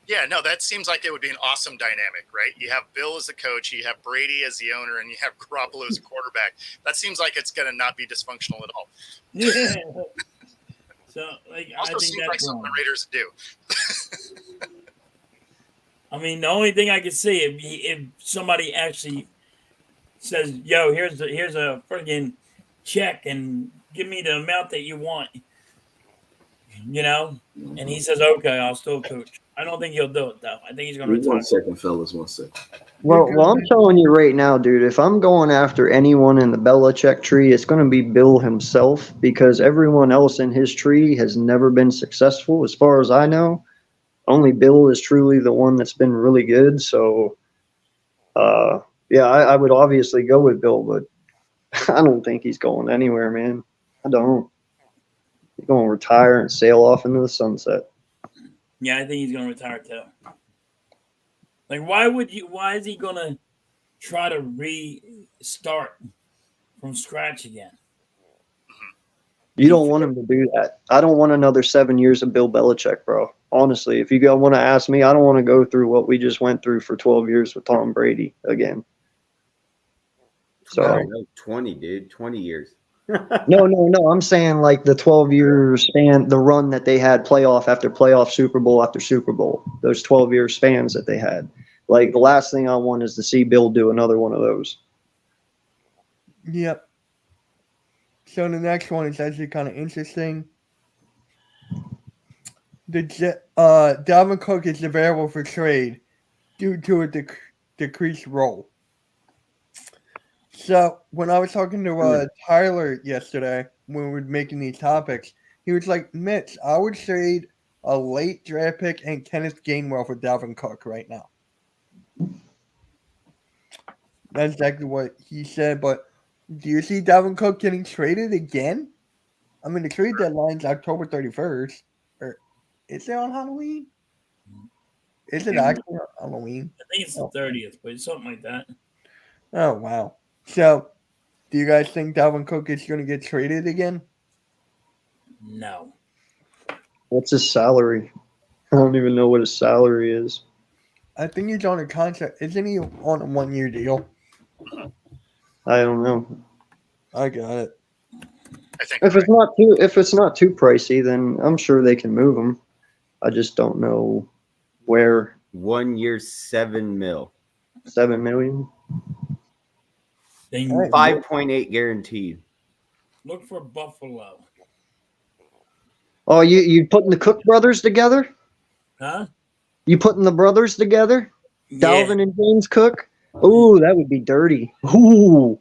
H: Yeah, no, that seems like it would be an awesome dynamic, right? You have Bill as the coach, you have Brady as the owner, and you have Garoppolo as a quarterback. That seems like it's going to not be dysfunctional at all.
F: Yeah. So, like, I
H: Also
F: think
H: seems like
F: that's
H: something
F: wrong.
H: the Raiders do.
F: I mean, the only thing I could see if somebody actually says, "Yo, here's a friggin' check and give me the amount that you want," and he says, "Okay, I'll still coach." I don't think he'll do it though. I think he's going to retire.
D: 1 second, fellas. 1 second.
E: Well, I'm telling you right now, dude, if I'm going after anyone in the Belichick tree, it's going to be Bill himself because everyone else in his tree has never been successful. As far as I know, only Bill is truly the one that's been really good. So, yeah, I would obviously go with Bill, but I don't think he's going anywhere, man. I don't. He's going to retire and sail off into the sunset.
F: Yeah, I think he's going to retire too. Like, why is he going to try to restart from scratch again?
E: You don't want him to do that. I don't want another 7 years of Bill Belichick, bro. Honestly, if you want to ask me, I don't want to go through what we just went through for 12 years with Tom Brady again. So,
G: No, 20, dude. 20 years.
E: no. I'm saying like the 12-year span, the run that they had playoff after playoff, Super Bowl after Super Bowl, those 12-year spans that they had. Like, the last thing I want is to see Bill do another one of those.
C: Yep. So the next one is actually kind of interesting. Dalvin Cook is available for trade due to a decreased role. So when I was talking to Tyler yesterday when we were making these topics, he was like, "Mitch, I would trade a late draft pick and Kenneth Gainwell for Dalvin Cook right now." That's exactly what he said. But do you see Dalvin Cook getting traded again? I mean, the trade deadline's October 31st. Or is it on Halloween? Is it actually on Halloween?
F: I think it's the 30th, but it's something like that.
C: Oh, wow. So, do you guys think Dalvin Cook is going to get traded again?
F: No.
E: What's his salary? I don't even know what his salary is.
C: I think he's on a contract. Isn't he on a 1-year deal?
E: I don't know.
C: I got it.
H: I think
E: If it's not too pricey, then I'm sure they can move him. I just don't know where.
G: 1 year, $7 million.
E: $7 million.
F: Then
C: All right.
G: 5.8 guaranteed.
F: look for Buffalo.
E: Oh, you putting the Cook brothers together?
F: Huh?
E: You putting the brothers together?
F: Yeah.
E: Dalvin and James Cook? Ooh, that would be dirty. Ooh,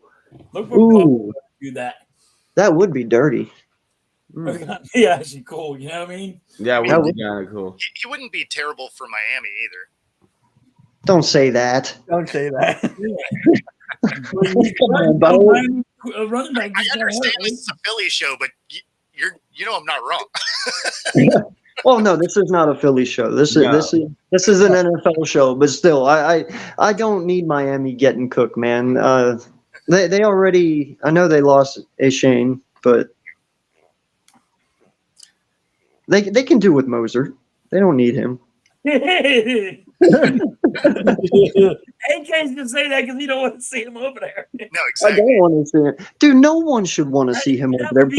F: Look for Buffalo
E: ooh,
F: to do that.
E: that would be dirty. Mm,
F: That'd be actually cool. You know what I mean?
G: Yeah, it
E: that
G: would
E: would,
G: be kind of cool.
H: He wouldn't be terrible for Miami either.
E: don't say that.
C: Don't say that.
F: But he's
E: Come on,
F: got
E: Bo.
F: Miami running back.
H: I
F: Just got
H: understand
F: hurt,
H: this
F: right?
H: is a Philly show, but you know I'm not wrong.
E: Oh no, this is not a Philly show.
G: No.
E: This is an NFL show. But still, I don't need Miami getting cooked, man. They already. I know they lost a Shane, but they can do with Moser. They don't need him.
F: AK's just say that because you don't want to see him over there.
H: No,
E: I
H: exactly.
E: don't want to see him, dude. No one should want to see him over
F: That
E: there.
F: would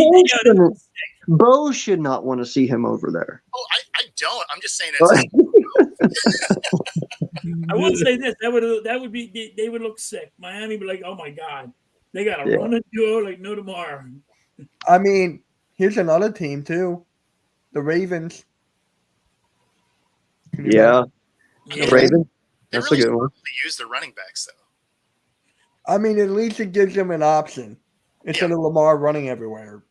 F: be
E: Bo should not want to see him over there.
H: Oh, I don't. I'm just saying it's
F: I will say this: that would be they would look sick. Miami would be like, oh my god, they got a
E: Yeah.
F: running duo like no tomorrow.
C: I mean, here's another team too, the Ravens. Can you
E: Yeah,
F: Yeah.
E: Raven.
H: they
E: That's
H: really
E: a good one.
H: struggle to use their running backs though.
C: I mean, at least it gives them an option instead of Lamar running everywhere.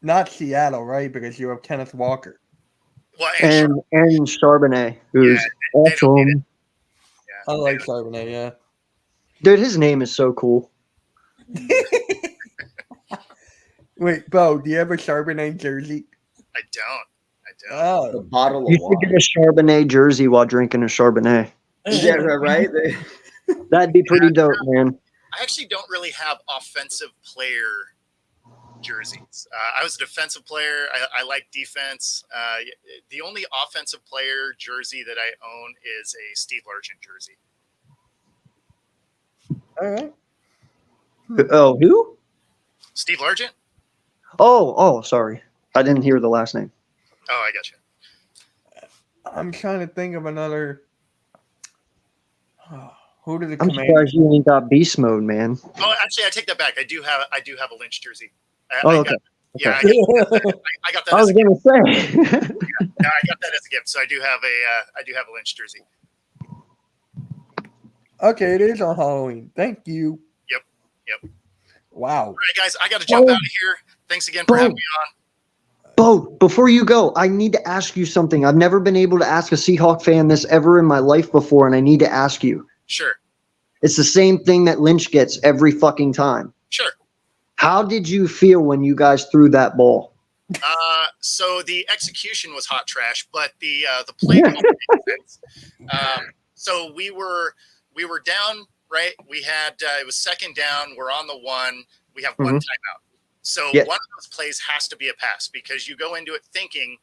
C: Not Seattle, right? Because you have Kenneth Walker.
H: Well,
E: And Charbonnet, who's
H: they don't need
E: awesome.
C: I like Charbonnet, yeah.
E: Dude, his name is so cool.
C: Wait, Bo, do you have a Charbonnet jersey?
H: I don't.
G: A
C: Oh,
G: bottle
E: You
G: of
E: should
G: water.
E: get a Charbonnet jersey while drinking a Charbonnet.
G: Yeah, right.
E: That'd be pretty dope, man.
H: I actually don't really have offensive player jerseys. I was a defensive player. I like defense. The only offensive player jersey that I own is a Steve Largent jersey.
C: all right.
E: Oh, who?
H: Steve Largent?
E: Oh, sorry. I didn't hear the last name.
H: Oh, I got you.
C: I'm trying to think of another. Who did the
E: I'm
C: Commanders?
E: surprised you ain't got beast mode, man.
H: Oh, actually, I take that back. I do have a Lynch jersey.
E: Oh,
H: I
E: okay.
H: Yeah,
E: Okay.
H: I got that.
E: I
H: As
E: was
H: a gift.
E: gonna say.
H: No, I got that as a gift. So I do have a Lynch jersey.
C: Okay, it is on Halloween. Thank you.
H: Yep.
C: Wow.
H: All right, guys, I got to jump out of here. Thanks again for having me on.
E: Bo, before you go, I need to ask you something. I've never been able to ask a Seahawk fan this ever in my life before, and I need to ask you.
H: Sure.
E: It's the same thing that Lynch gets every fucking time.
H: Sure.
E: How did you feel when you guys threw that ball?
H: So the execution was hot trash, but the play call made sense. So we were down, right? We had it was second down. We're on the one. We have one timeout. So one of those plays has to be a pass because you go into it thinking,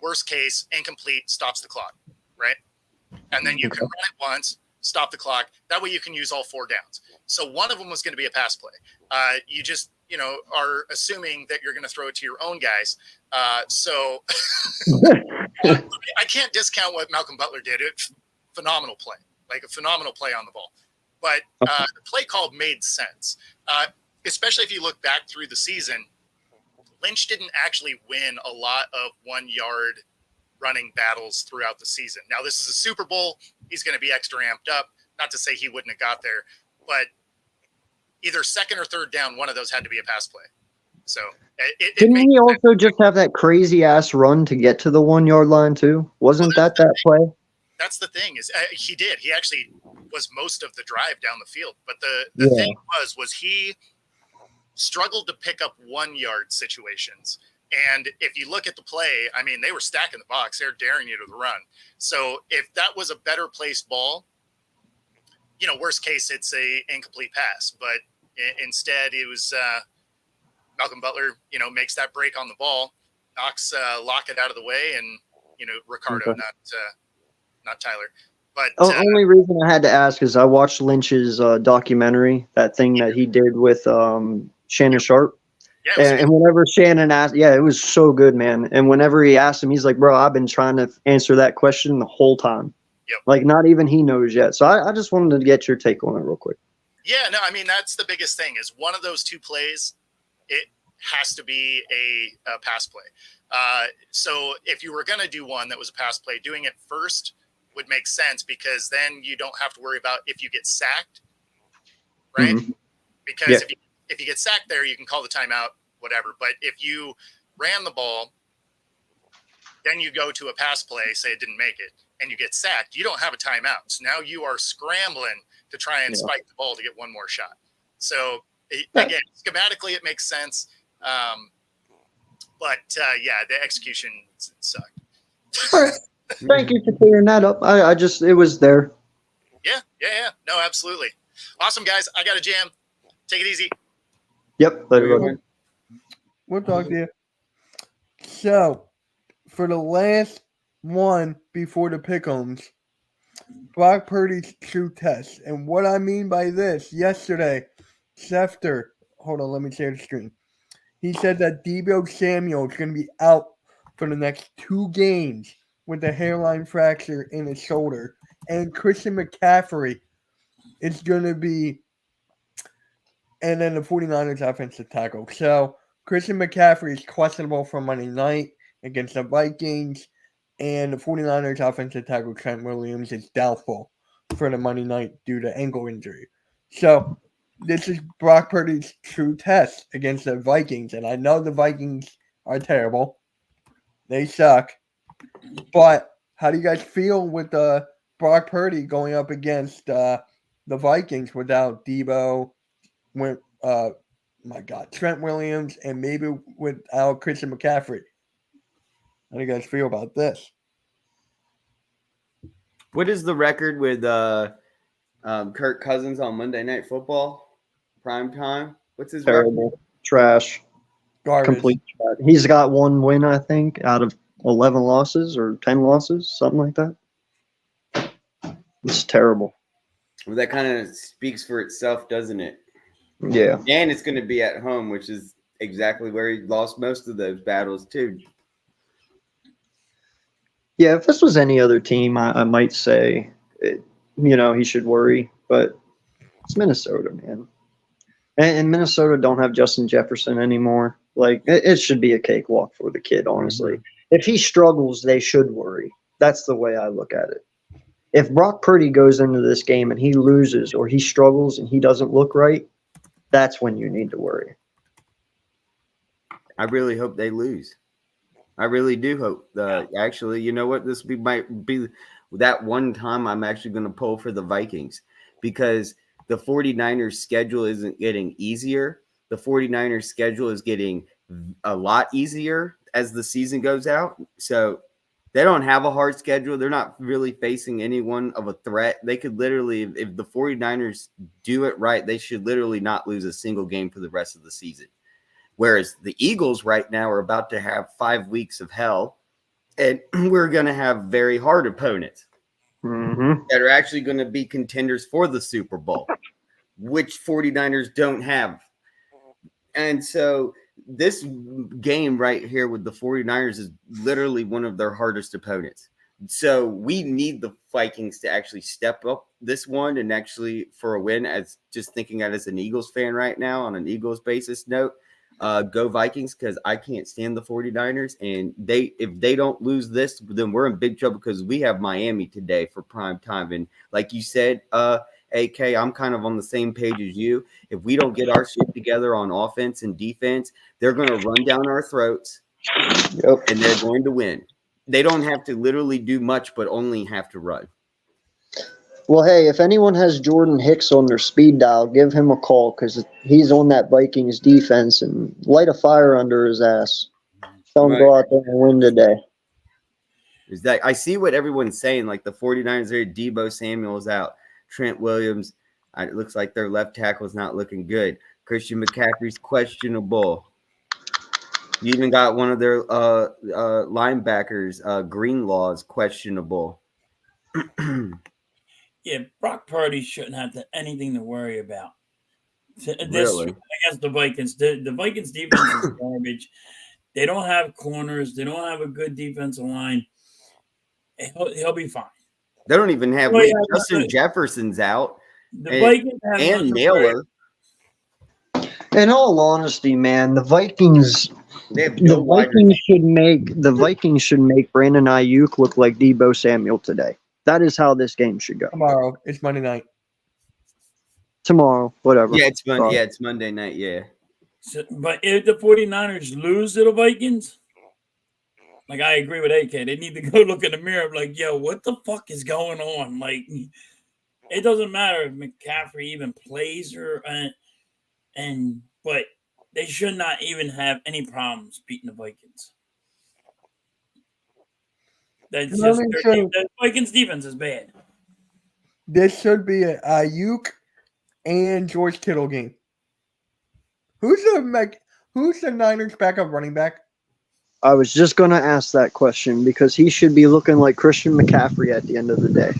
H: worst case, incomplete, stops the clock, right? And then you can run it once, stop the clock. That way you can use all four downs. So one of them was going to be a pass play. You just are assuming that you're going to throw it to your own guys. So I can't discount what Malcolm Butler did. Phenomenal play, like a phenomenal play on the ball. But the play call made sense, especially if you look back through the season. Lynch didn't actually win a lot of 1 yard running battles throughout the season. Now, this is a Super Bowl. He's going to be extra amped up. Not to say he wouldn't have got there, but either second or third down, one of those had to be a pass play. So
E: Didn't he also just have that crazy ass run to get to the 1 yard line too? Wasn't that play?
H: That's the thing is he did. He actually was most of the drive down the field. But the thing was he struggled to pick up 1 yard situations. And if you look at the play, I mean, they were stacking the box. They're daring you to the run. So if that was a better placed ball, worst case, it's a incomplete pass. But instead, it was Malcolm Butler, makes that break on the ball, knocks Lockett out of the way, and, Ricardo, not Tyler. But
E: only reason I had to ask is I watched Lynch's documentary, that thing that he did with Shannon Sharp.
H: Yeah,
E: And whenever Shannon asked, it was so good, man. And whenever he asked him, he's like, bro, I've been trying to answer that question the whole time.
H: Yep.
E: Like, not even he knows yet. So I just wanted to get your take on it real quick.
H: Yeah, no, I mean, that's the biggest thing is one of those two plays, it has to be a pass play. So if you were going to do one that was a pass play, doing it first would make sense, because then you don't have to worry about if you get sacked, right?
E: Mhm.
H: Because
E: Yeah.
H: if you get sacked there, you can call the timeout, whatever. But if you ran the ball, then you go to a pass play, say it didn't make it, and you get sacked, you don't have a timeout. So now you are scrambling to try and spike the ball to get one more shot. So again, schematically, it makes sense. But the execution sucked.
E: All right. Thank you for clearing that up. I just, it was there.
H: Yeah. No, absolutely. Awesome, guys. I got a jam. Take it easy.
E: Yep. Later, bud.
C: We'll talk to you. So, for the last one before the pick'ems, Brock Purdy's true test. And what I mean by this, yesterday, Schefter, hold on, let me share the screen. He said that Deebo Samuel is going to be out for the next 2 games with a hairline fracture in his shoulder. And Christian McCaffrey is going to be, and then the 49ers offensive tackle. So Christian McCaffrey is questionable for Monday night against the Vikings, and the 49ers offensive tackle Trent Williams is doubtful for the Monday night due to ankle injury. So this is Brock Purdy's true test against the Vikings, and I know the Vikings are terrible. They suck. But how do you guys feel with Brock Purdy going up against the Vikings without Deebo, Trent Williams, and maybe without Christian McCaffrey? How do you guys feel about this?
G: What is the record with Kirk Cousins on Monday Night Football? Prime time? What's his record?
E: Terrible. Trash.
C: Garbage.
E: Complete trash. He's got 1 win, I think, out of 11 losses or 10 losses, something like that. It's terrible.
G: Well, that kind of speaks for itself, doesn't it?
E: Yeah.
G: And it's going to be at home, which is exactly where he lost most of those battles, too.
E: Yeah, if this was any other team, I might say, he should worry. But it's Minnesota, man. And Minnesota don't have Justin Jefferson anymore. Like, it should be a cakewalk for the kid, honestly. Mm-hmm. If he struggles, they should worry. That's the way I look at it. If Brock Purdy goes into this game and he loses or he struggles and he doesn't look right, that's when you need to worry.
G: I really hope they lose. I really do hope. Actually, you know what? This might be that one time I'm actually going to pull for the Vikings, because the 49ers schedule isn't getting easier. The 49ers schedule is getting a lot easier as the season goes out. So they don't have a hard schedule. They're not really facing anyone of a threat. They could literally, if the 49ers do it right, they should literally not lose a single game for the rest of the season. Whereas the Eagles right now are about to have 5 weeks of hell, and we're going to have very hard opponents that are actually going to be contenders for the Super Bowl, which 49ers don't have. And so this game right here with the 49ers is literally one of their hardest opponents. So we need the Vikings to actually step up this one and actually for a win, as just thinking that as an Eagles fan right now on an Eagles basis note. Go Vikings, because I can't stand the 49ers. And if they don't lose this, then we're in big trouble, because we have Miami today for prime time. And like you said, AK, I'm kind of on the same page as you. If we don't get our shit together on offense and defense, they're going to run down our throats, and they're going to win. They don't have to literally do much, but only have to run.
E: Well, hey, if anyone has Jordan Hicks on their speed dial, give him a call, because he's on that Vikings defense, and light a fire under his ass. Tell him go out there and win today.
G: Is that I see what everyone's saying, like the 49ers there, Deebo Samuel's out. Trent Williams, it looks like their left tackle is not looking good. Christian McCaffrey's questionable. You even got one of their linebackers, Greenlaw's questionable.
F: Yeah, Brock Purdy shouldn't have anything to worry about.
G: Really?
F: Against the Vikings. The Vikings defense is garbage. They don't have corners. They don't have a good defensive line. He'll be fine.
G: They don't even have Justin Jefferson's out.
F: The Vikings have
G: and Naylor.
E: In all honesty, man, the Vikings should make Brandon Ayuk look like Deebo Samuel today. That is how this game should go.
C: Tomorrow. It's Monday night.
E: Tomorrow, whatever.
G: Yeah, it's Monday.
E: Sorry.
G: Yeah, it's Monday night. Yeah.
F: So, but if the 49ers lose to the Vikings, like I agree with AK, they need to go look in the mirror like, yo, what the fuck is going on? Like, it doesn't matter if McCaffrey even plays but they should not even have any problems beating the Vikings. That's
C: You know
F: just
C: what I mean?
F: the Vikings defense is bad.
C: This should be a Ayuk and George Kittle game. Who's the Niners backup running back?
E: I was just going to ask that question because he should be looking like Christian McCaffrey at the end of the day.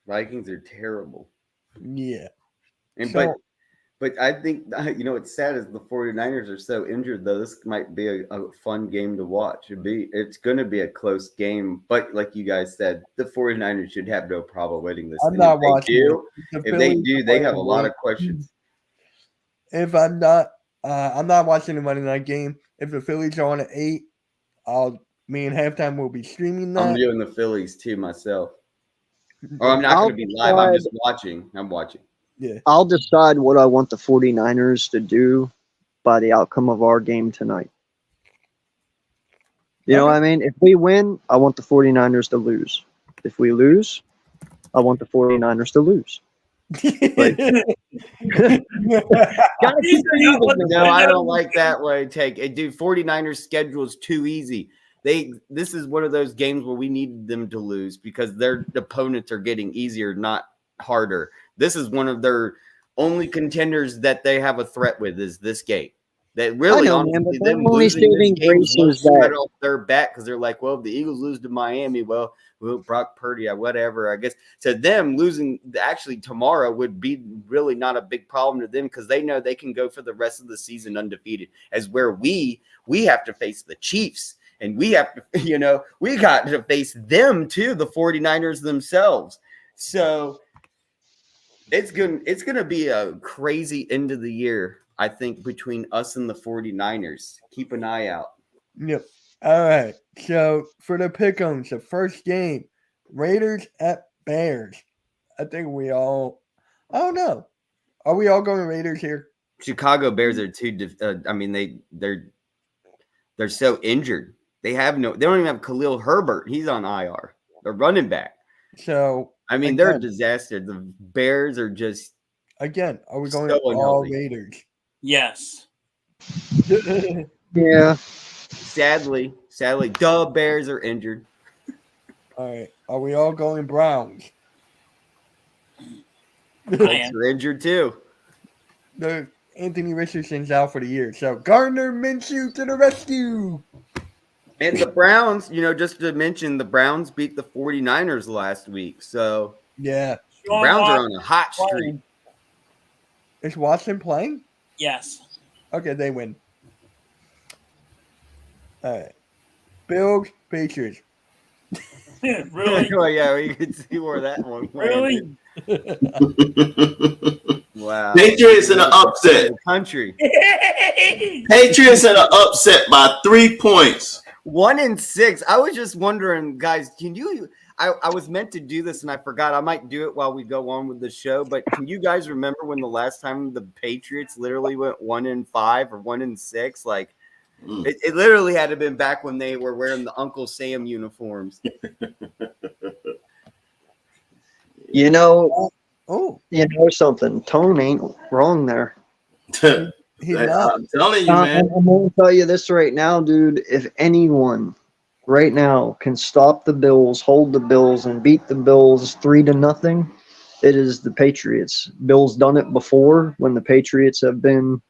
G: Vikings are terrible.
C: Yeah.
G: And
C: So-
G: but I think what's sad is the 49ers are so injured though. This might be a fun game to watch. It's going to be a close game, but like you guys said, the 49ers should have no problem winning this.
C: I'm
G: And
C: not
G: if they
C: watching
G: do,
C: it.
G: if they do, they have a lot of questions.
C: If I'm not watching the Monday night game. If the Phillies are on at 8, me and halftime will be streaming that.
G: I'm doing the Phillies too myself. Or I'm not going to be live. I'm just watching. I'm watching.
C: Yeah.
E: I'll decide what I want the 49ers to do by the outcome of our game tonight. You know what I mean? If we win, I want the 49ers to lose. If we lose, I want the 49ers to lose.
G: No, I don't like that way. Take it, dude. 49ers schedule is too easy. This is one of those games where we need them to lose because their opponents are getting easier, not harder. This is one of their only contenders that they have a threat with is this game. That really, honestly, them losing this game is sweat off their back because they're like, well, if the Eagles lose to Miami, well, Brock Purdy, whatever. I guess to them losing actually tomorrow would be really not a big problem to them because they know they can go for the rest of the season undefeated. As where we have to face the Chiefs. And we have to, we got to face them too, the 49ers themselves. So it's going to be a crazy end of the year, I think, between us and the 49ers. Keep an eye out.
C: Yep. All right. So for the pick'ems, the first game, Raiders at Bears. I think I don't know. Are we all going Raiders here?
G: Chicago Bears are they're so injured. They don't even have Khalil Herbert. He's on IR. They're running back.
C: So
G: they're a disaster. The Bears are just
C: are we going
G: so
C: all
G: unhealthy.
C: Raiders?
F: Yes.
E: Yeah.
G: Sadly, the Bears are injured.
C: All right. Are we all going Browns?
G: Colts are injured too.
C: The Anthony Richardson's out for the year. So Gardner Minshew to the rescue.
G: And the Browns, just to mention, the Browns beat the 49ers last week. So
C: yeah,
G: the Browns are on a hot streak.
C: Is Watson playing?
F: Yes.
C: Okay, they win. All right. Bills, Patriots.
F: Really?
G: Oh, yeah, you can see where that one went.
F: Really?
G: Wow.
D: Patriots in an upset.
G: Country.
D: Patriots in an upset by 3 points.
G: 1-6. I was just wondering, guys, can you I was meant to do this and I forgot. I might do it while we go on with the show, but can you guys remember when the last time the Patriots literally went 1-5 or 1-6? Like it literally had to have been back when they were wearing the Uncle Sam uniforms.
E: You know something. Tone ain't wrong there.
D: I'm telling you, man.
E: I'm going to tell you this right now, dude. If anyone right now can stop the Bills, hold the Bills, and beat the Bills 3-0, it is the Patriots. Bills done it before when the Patriots have been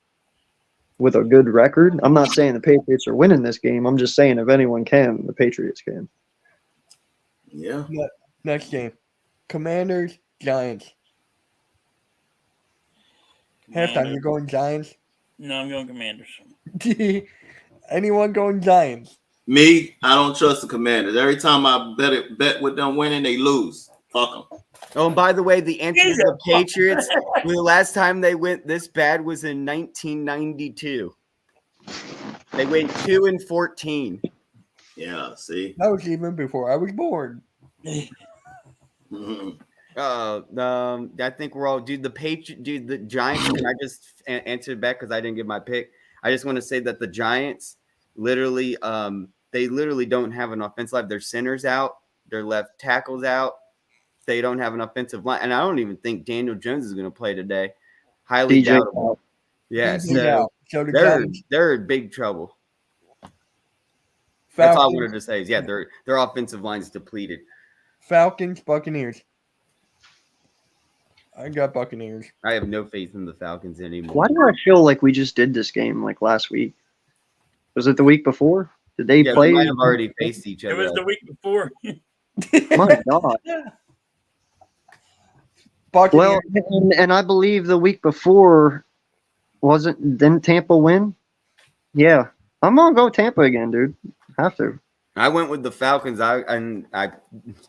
E: with a good record. I'm not saying the Patriots are winning this game. I'm just saying if anyone can, the Patriots can.
D: Yeah.
C: Next game. Commanders, Giants. Halftime, you're going Giants?
F: No, I'm going Commanders.
C: Anyone going Giants?
D: Me, I don't trust the Commanders. Every time I bet with them winning, they lose. Fuck them.
G: Oh, and by the way, the answer to the Patriots, the last time they went this bad was in 1992. They went 2-14.
D: Yeah, see.
C: That was even before I was born.
D: Mhm.
G: I think we're all dude. The Giants. Can I just answer back because I didn't give my pick? I just want to say that the Giants literally, they literally don't have an offensive line. Their center's out, their left tackle's out. They don't have an offensive line, and I don't even think Daniel Jones is going to play today. Highly
E: DJ
G: doubtable. Yeah,
C: DJ's
G: so
C: out. So the
G: they're
C: Giants,
G: they're in big trouble. That's all I wanted
C: Falcons,
G: to say. Is yeah, their offensive line's depleted.
C: Falcons, Buccaneers. I got Buccaneers.
G: I have no faith in the Falcons anymore.
E: Why do I feel like we just did this game like last week? Was it the week before? Did they
G: Yeah,
E: play?
G: we might have already faced each
F: It
G: other.
F: was the week before.
E: My God.
C: Buccaneers.
E: Well, and I believe the week before didn't Tampa win? Yeah, I'm gonna go Tampa again, dude. Have to.
G: I went with the Falcons.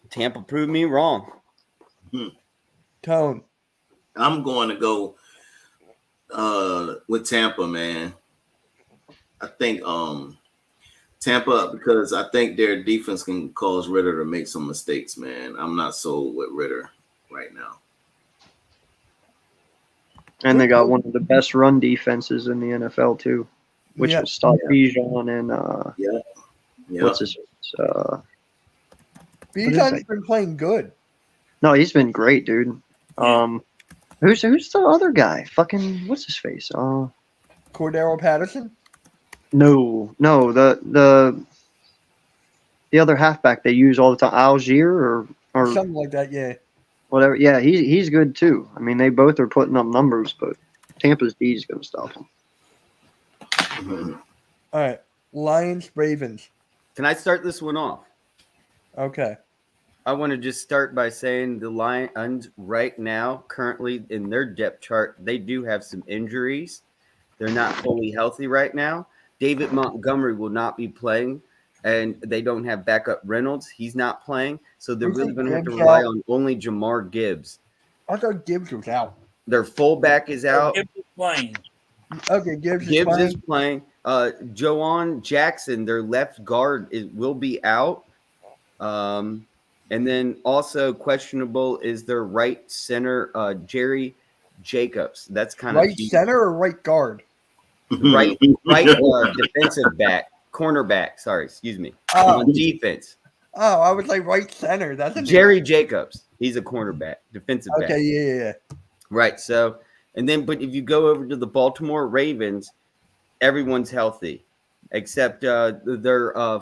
G: Tampa proved me wrong.
C: Tone.
D: I'm going to go with Tampa, man. I think Tampa, because I think their defense can cause Ritter to make some mistakes, man. I'm not sold with Ritter right now.
E: And they got one of the best run defenses in the NFL too, which
C: Yeah.
E: will stop Bijan and
D: Yeah.
E: what's his
C: Bijan's been playing good.
E: No, he's been great, dude. Who's the other guy? Fucking what's his face?
C: Cordero Patterson.
E: No, the other halfback they use all the time, Algier or
C: Something like that, yeah.
E: whatever. Yeah, he's good too. I mean, they both are putting up numbers, but Tampa's D is going to stop them.
C: All right. Lions, Ravens.
G: Can I start this one off?
C: Okay.
G: I want to just start by saying the Lions right now, currently in their depth chart, they do have some injuries. They're not fully healthy right now. David Montgomery will not be playing, and they don't have backup Reynolds. He's not playing, so they're really going to have to rely on only Jamar Gibbs.
C: I thought Gibbs was out.
G: Their fullback is out.
F: Gibbs is playing.
C: Okay, Gibbs
G: is playing. Joanne Jackson, their left guard, will be out. And then also questionable is their right center, Jerry Jacobs. That's kind of
C: right center or right guard?
G: Right defensive back, cornerback. Sorry, excuse me. On defense.
C: Oh, I was like right center. That's
G: Jerry Jacobs. He's a cornerback, defensive back.
C: Okay, yeah.
G: Right. So, and then, but if you go over to the Baltimore Ravens, everyone's healthy except their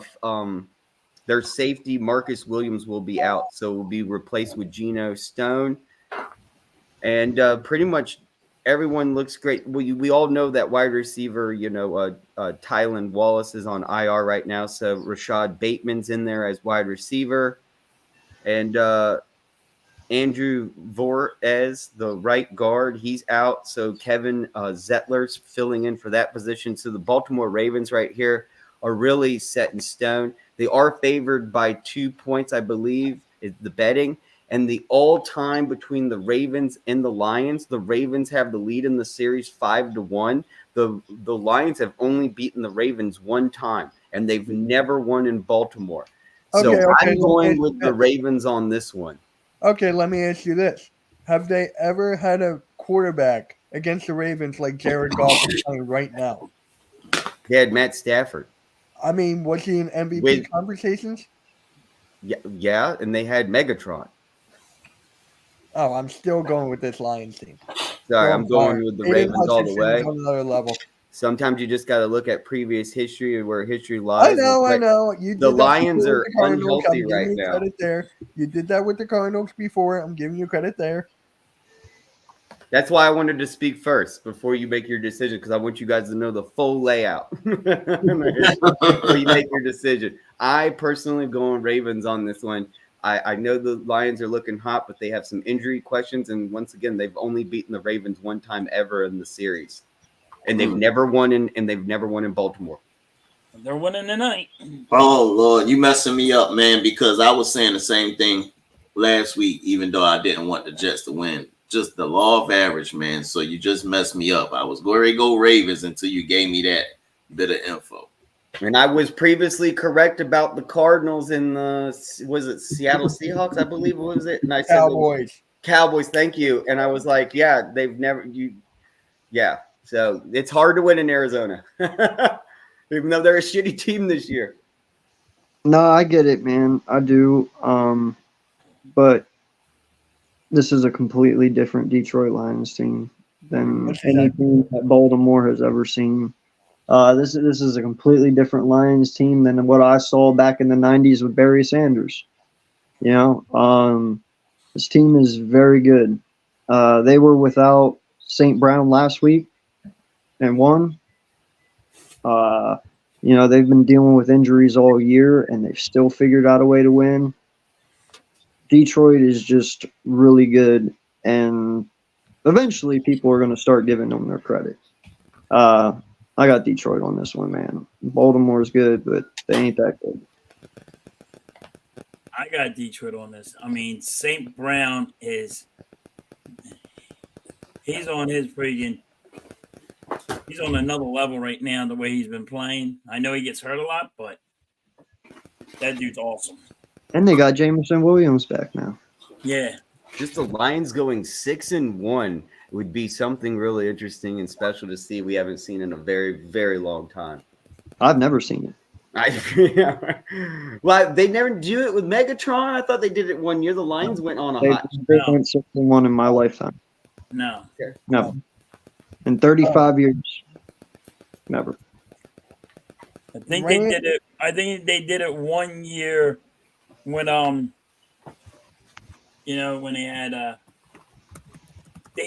G: safety Marcus Williams will be out, so will be replaced with Geno Stone, and pretty much everyone looks great. We all know that wide receiver, Tylan Wallace is on IR right now, so Rashad Bateman's in there as wide receiver, and Andrew Vorez, the right guard, he's out, so Kevin Zettler's filling in for that position. So the Baltimore Ravens right here are really set in stone. They are favored by 2 points, I believe, is the betting. And the all-time between the Ravens and the Lions, the Ravens have the lead in the series 5-1. The Lions have only beaten the Ravens one time, and they've never won in Baltimore. So I'm going with the Ravens on this one.
C: Okay, let me ask you this. Have they ever had a quarterback against the Ravens like Jared Goff is playing right now?
G: They had Matt Stafford.
C: I mean, was he in MVP conversations?
G: Yeah, and they had Megatron.
C: Oh, I'm still going with this Lions team.
G: Sorry, I'm going with the Ravens all the way.
C: On another level.
G: Sometimes you just got to look at previous history and where history lies.
C: I know.
G: The Lions are unhealthy right now.
C: Credit there. You did that with the Cardinals before. I'm giving you credit there.
G: That's why I wanted to speak first before you make your decision, because I want you guys to know the full layout before you make your decision. I personally go on Ravens on this one. I know the Lions are looking hot, but they have some injury questions. And once again, they've only beaten the Ravens one time ever in the series. And they've never won in Baltimore.
F: They're winning tonight.
D: Oh, Lord, you messing me up, man, because I was saying the same thing last week, even though I didn't want the Jets to win. Just the law of average, man. So you just messed me up. I was going to go Ravens until you gave me that bit of info.
G: And I was previously correct about the Cardinals and the was it Seattle Seahawks, I believe. What was it? And I said
C: Cowboys.
G: Cowboys, thank you. And I was like, yeah, they've never yeah. So it's hard to win in Arizona. Even though they're a shitty team this year.
E: No, I get it, man. I do. But this is a completely different Detroit Lions team than
C: What's
E: any
C: that?
E: team that Baltimore has ever seen. This is a completely different Lions team than what I saw back in the '90s with Barry Sanders. You know, this team is very good. They were without St. Brown last week and won. You know, they've been dealing with injuries all year, and they've still figured out a way to win. Detroit is just really good, and eventually people are going to start giving them their credit. I got Detroit on this one, man. Baltimore's good, but they ain't that good.
F: I got Detroit on this. I mean, St. Brown he's on his freaking, he's on another level right now, the way he's been playing. I know he gets hurt a lot, but that dude's awesome.
E: And they got Jameson Williams back now.
F: Yeah.
G: Just the Lions going 6-1 would be something really interesting and special to see. We haven't seen in a very, very long time.
E: I've never seen it.
G: Well, they never do it with Megatron. I thought they did it one year. The Lions went on a
E: They
G: hot.
E: went 6-1 in my lifetime.
F: No.
E: Never. In 35 years, never.
F: I think they did it. I think they did it 1 year when you know, when they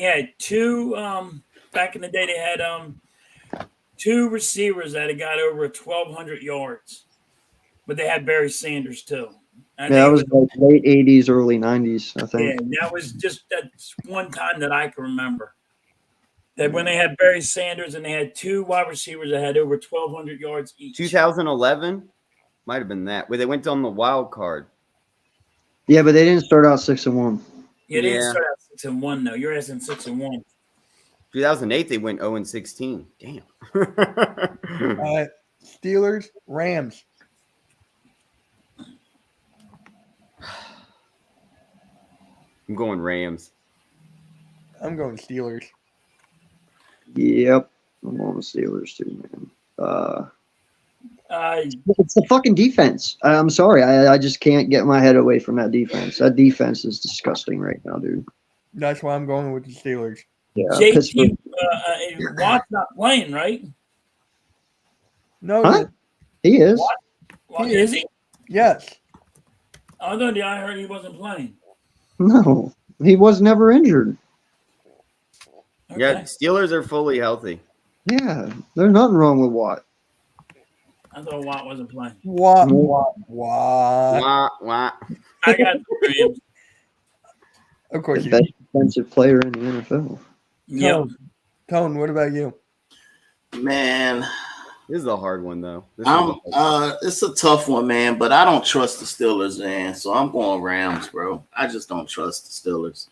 F: had two back in the day. They had two receivers that had got over 1,200 yards, but they had Barry Sanders too.
E: Yeah, that was like late 80s, early 90s, I think.
F: Yeah, that was just that's one time that I can remember. That when they had Barry Sanders and they had two wide receivers that had over 1,200 yards each.
G: 2011 might have been that where they went on the wild card.
E: Yeah, but they didn't start out 6-1.
F: Yeah, they didn't start out 6-1 though. You're asking 6-1.
G: 2008 they went 0-16. Damn.
C: Steelers, Rams.
G: I'm going Rams.
C: I'm going Steelers.
E: Yep. I'm on the Steelers too, man.
F: It's
E: the fucking defense. I'm sorry. I just can't get my head away from that defense. That defense is disgusting right now, dude.
C: That's why I'm going with the Steelers.
E: Yeah.
F: JT Watt's not playing, right?
C: No,
E: Huh? He is.
F: Well, is he?
C: Yes.
F: I thought I heard he wasn't playing.
E: No, he was never injured.
F: Okay.
G: Yeah, Steelers are fully healthy.
E: Yeah, there's nothing wrong with Watt.
F: I thought Watt wasn't playing.
C: What?
G: Wah, wah.
F: I got the Rams.
C: Of course
E: The
C: you
E: best defensive player in the NFL.
F: Yep.
C: Tone, what about you?
D: Man,
G: This is a hard one though. This is a hard one.
D: it's a tough one, man. But I don't trust the Steelers, man. So I'm going Rams, bro. I just don't trust the Steelers.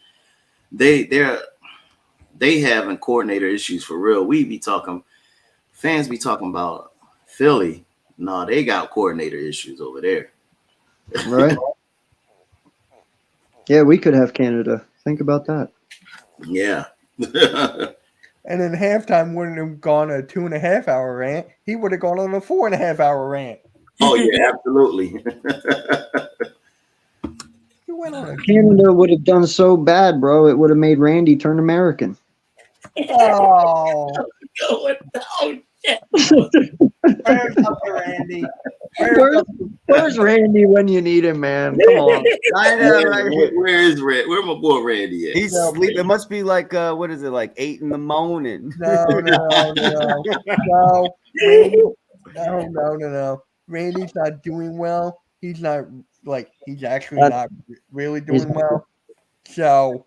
D: They having coordinator issues for real. Fans be talking about Philly. No, they got coordinator issues over there.
E: Right? Yeah, we could have Canada. Think about that.
D: Yeah.
C: And in halftime wouldn't have gone a 2.5 hour rant. He would have gone on a 4.5 hour rant.
D: Oh yeah, absolutely.
C: He went on a
E: Canada would have done so bad, bro. It would have made Randy turn American.
C: Oh,
F: Oh, shit.
C: prayers up to Randy.
E: Where's Randy when you need him, man? Come on.
G: I know, right?
D: Where is Red? Where my boy Randy at?
G: He's sleeping. It must be like what is it, like 8 in the morning?
C: No. No. Randy's not doing well. He's actually not really doing well. So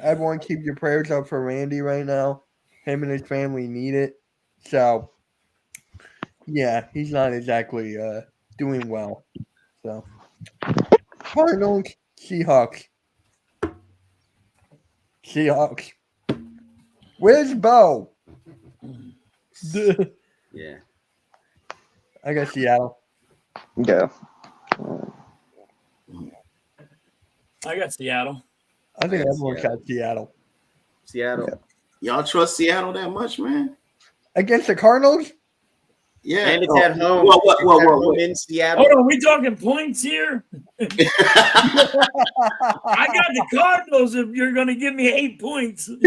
C: everyone keep your prayers up for Randy right now. Him and his family need it. So yeah, he's not exactly doing well. So Cardinals, Seahawks. Where's Bo?
G: Yeah.
C: I got Seattle.
E: Yeah.
F: I got Seattle.
C: I think
G: got
C: everyone
G: Seattle.
C: got Seattle.
G: Seattle.
D: Y'all trust Seattle that much, man?
C: Against the Cardinals?
D: Yeah.
G: And it's
D: Oh,
G: at home.
D: Well,
G: It's at home in Seattle.
F: Hold on, we talking points here? I got the Cardinals if you're going to give me 8 points.
D: No,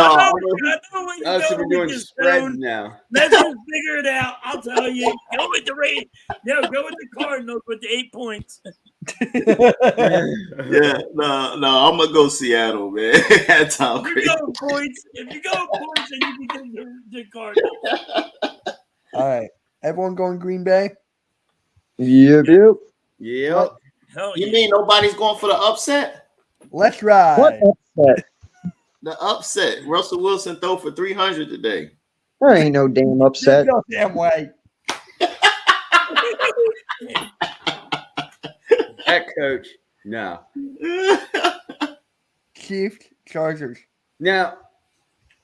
F: I know what you're
G: Oh, so
F: going
G: we're
F: with
G: doing
F: this,
G: spreads
F: Stone.
G: now.
F: Let's just figure it out. I'll tell you. Go with the rate. No, go with the Cardinals with the 8 points.
D: yeah, no, I'm gonna go Seattle, man. That's how
F: You
D: crazy.
F: go points. If you go points, then you can take the Cardinals.
C: All right. Everyone going Green Bay?
E: Yep.
G: Yep.
F: Hell
D: You
F: yeah.
D: mean nobody's going for the upset?
C: Let's
E: What
C: ride.
E: upset?
D: The upset. Russell Wilson throw for 300 today.
E: There ain't no damn upset.
C: There's no damn way.
G: That coach. No.
C: Chiefs, Chargers.
G: Now,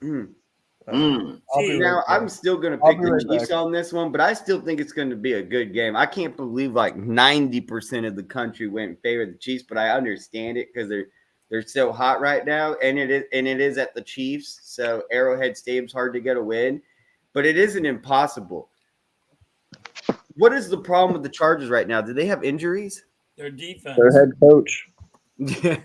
D: Mm.
C: I'll be
G: now
C: right
G: I'm
C: back.
G: still going to
C: I'll
G: pick
C: be
G: the
C: right
G: Chiefs
C: back.
G: on this one, but I still think it's going to be a good game. I can't believe like 90% of the country went in favor of the Chiefs, but I understand it because they're so hot right now, and it is at the Chiefs, so Arrowhead Stadium's hard to get a win, but it isn't impossible. What is the problem with the Chargers right now? Do they have injuries?
F: Their defense.
E: Their head coach.
G: Yeah,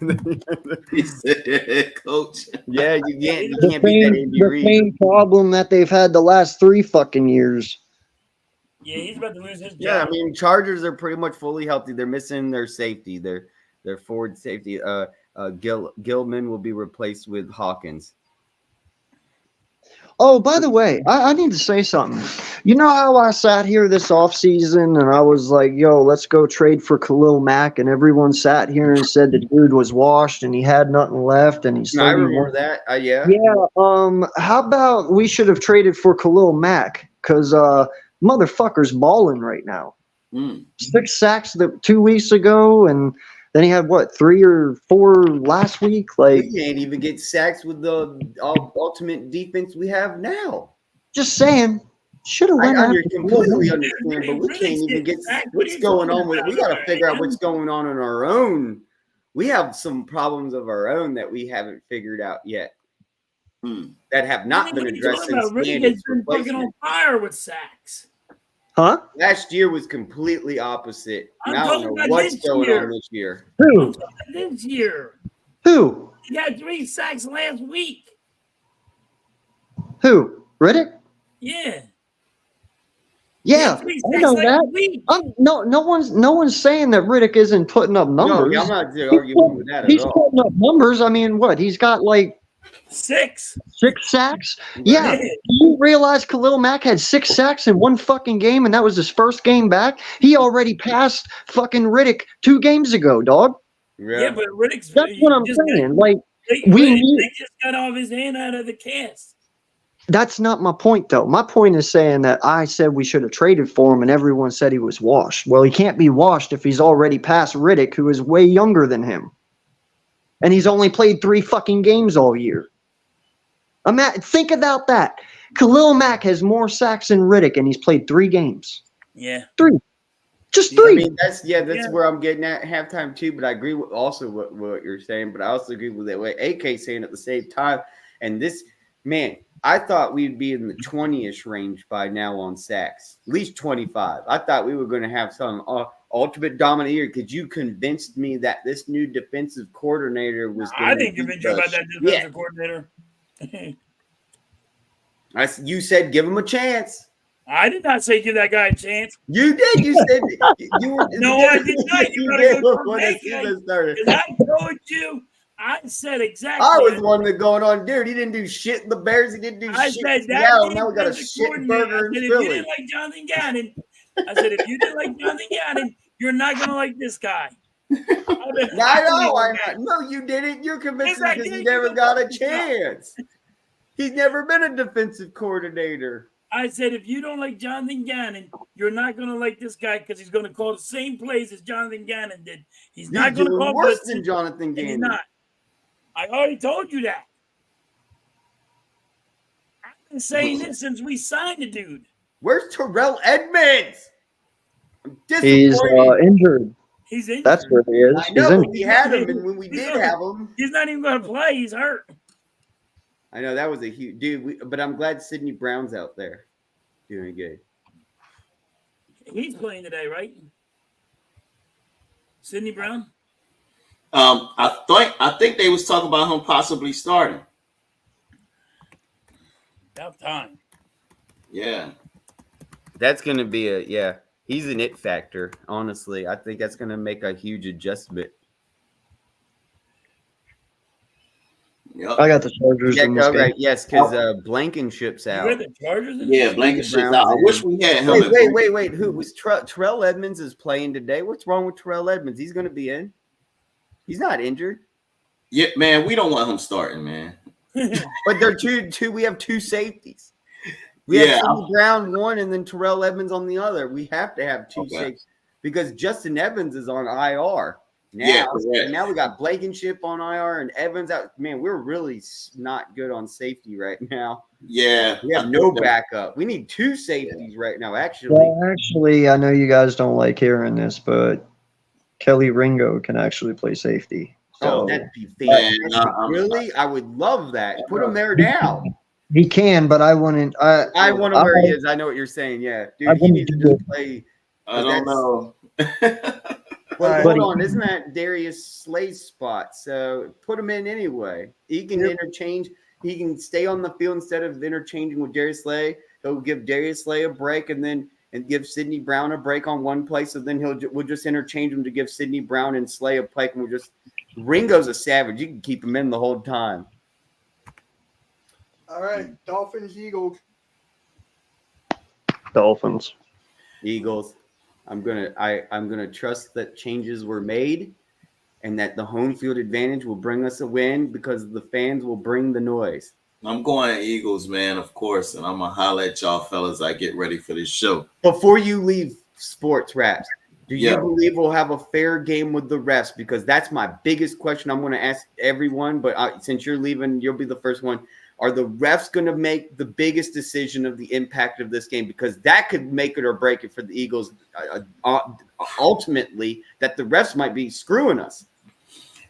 D: He said, Coach.
G: you can't
E: The
G: beat that
E: same,
G: Andy
E: the
G: Reid.
E: same problem that they've had the last 3 fucking years.
F: Yeah, he's about to lose his job.
G: Yeah, I mean, Chargers are pretty much fully healthy. They're missing their safety. Their forward safety. Gilman will be replaced with Hawkins.
E: Oh, by the way, I need to say something. You know how I sat here this offseason and I was like, yo, let's go trade for Khalil Mack, and everyone sat here and said the dude was washed and he had nothing left and he's
G: No, I
E: 31.
G: remember that. Yeah.
E: Yeah, how about we should have traded for Khalil Mack? Because motherfucker's balling right now. 6 sacks 2 weeks ago, and then he had, 3 or 4 last week? Like,
G: We can't even get sacks with the ultimate defense we have now.
E: just saying. Should have
G: I
E: went after
G: completely
E: Khalil.
G: understand, but we
F: Really
G: can't even get
F: sacked. What
G: what's
F: are you
G: going
F: talking
G: on with it. We
F: about?
G: got to figure out what's going on in our own. We have some problems of our own that we haven't figured out yet. That have not been addressed since
F: Really
G: Sanders'
F: been fucking on
G: replacement.
F: fire with sacks.
E: Huh?
G: Last year was completely opposite.
F: I'm
G: Now I
F: talking
G: don't know
F: about
G: what's
F: this
G: going
F: year.
G: on this year.
E: Who?
F: This year,
E: Who?
F: he had 3 sacks last week.
E: Who? Riddick?
F: Yeah.
E: Yeah,
F: Three
E: I
F: sacks
E: know
F: last
E: that.
F: week.
E: No one's saying that Riddick isn't putting up numbers.
G: No, I'm not arguing with that at
E: He's
G: all.
E: putting up numbers. I mean, what? He's got like
F: 6.
E: 6 sacks. Yeah.
F: Yeah.
E: Do you realize Khalil Mack had 6 sacks in one fucking game, and that was his first game back? He already passed fucking Riddick 2 games ago, dog.
F: Yeah, but Riddick's.
E: That's what I'm
F: just
E: saying. Like,
F: Riddick just got off his hand out of the cast.
E: that's not my point, though. My point is saying that I said we should have traded for him, and everyone said he was washed. Well, he can't be washed if he's already past Riddick, who is way younger than him. And he's only played 3 fucking games all year. Think about that. Khalil Mack has more sacks than Riddick, and he's played 3 games.
F: Yeah.
E: 3. Just
G: I
E: 3.
G: mean, that's where I'm getting at halftime too. But I agree with also what you're saying. But I also agree with that what AK saying at the same time. And this, man, I thought we'd be in the 20ish range by now on sacks, at least 25. I thought we were going to have some ultimate dominator because you convinced me that this new defensive coordinator was going to.
F: I didn't convince you about that defensive coordinator.
G: You said give him a chance.
F: I did not say give that guy a chance.
G: You did. You said you were.
F: No, I did not. You
G: did
F: gotta go
G: when the season started.
F: I told you. I said exactly.
G: I was the one that going on, dude. He didn't do shit in the Bears. He didn't do
F: I
G: shit.
F: said
G: in
F: that.
G: Seattle. Now we got a shit burger in
F: if you
G: Philly.
F: didn't like Jonathan Gannon, I said if you didn't like Jonathan Gannon, you're not gonna like this guy.
G: I know. I'm not. No, you didn't. You're convinced
F: Yes, I
G: because he
F: did.
G: never
F: You
G: got a
F: fucking got.
G: chance. He's never been a defensive coordinator.
F: I said, if you don't like Jonathan Gannon, you're not going to like this guy because he's going to call the same plays as Jonathan Gannon did. He's not going to
G: doing
F: call
G: worse
F: blitzes,
G: than Jonathan
F: and he's
G: Gannon.
F: not. I already told you that. been saying this since we signed the dude.
G: Where's Terrell Edmonds? I'm
E: He's
G: disappointed.
E: injured.
F: He's injured.
E: That's where he is.
G: I
E: He's
G: know, but
E: injured.
G: we had him, and when we did have him,
F: He's not even going to play. He's hurt.
G: I know that was a huge dude. But I'm glad Sidney Brown's out there doing good.
F: He's playing today, right? Sidney Brown?
D: I think they was talking about him possibly starting.
F: About time.
D: Yeah.
G: That's gonna be he's an it factor, honestly. I think that's gonna make a huge adjustment.
D: Yep.
E: I got the Chargers in this game.
G: Right, yes, because Blankenship's
F: You
G: out.
F: got the Chargers in
D: Yeah,
F: this?
D: Blankenship's out. I wish we had him.
G: Wait. Who was Terrell Edmonds is playing today? What's wrong with Terrell Edmonds? He's gonna be in. He's not injured.
D: Yeah, man, we don't want him starting, man.
G: But they're two. We have two safeties. We have Sidney Brown one, and then Terrell Edmonds on the other. We have to have two safeties because Justin Evans is on IR now. And now we got Blankenship on IR and Evans out. Man, we're really not good on safety right now.
D: Yeah,
G: we have no backup. We need two safeties right now. Actually,
E: I know you guys don't like hearing this, but Kelly Ringo can actually play safety. So,
G: that'd be fantastic. Really? I would love that. Put him there now.
E: He can, but I wouldn't.
G: I want him where he is. I know what you're saying. Yeah, dude, he needs to just play.
D: I don't know.
G: Well, hold on. Isn't that Darius Slay's spot? So put him in anyway. He can interchange. He can stay on the field instead of interchanging with Darius Slay. He'll give Darius Slay a break and give Sidney Brown a break on one play. So then we'll just interchange him to give Sidney Brown and Slay a break, and Ringo's a savage. You can keep him in the whole time.
C: All right, Dolphins, Eagles.
E: Dolphins.
G: Eagles. I'm gonna trust that changes were made, and that the home field advantage will bring us a win because the fans will bring the noise.
D: I'm going Eagles, man, of course, and I'm gonna holler at y'all fellas. I get ready for this show.
G: Before you leave, sports wraps. Do you believe we'll have a fair game with the refs? Because that's my biggest question. I'm going to ask everyone, but since you're leaving, you'll be the first one. Are the refs going to make the biggest decision of the impact of this game? Because that could make it or break it for the Eagles. Ultimately, that the refs might be screwing us.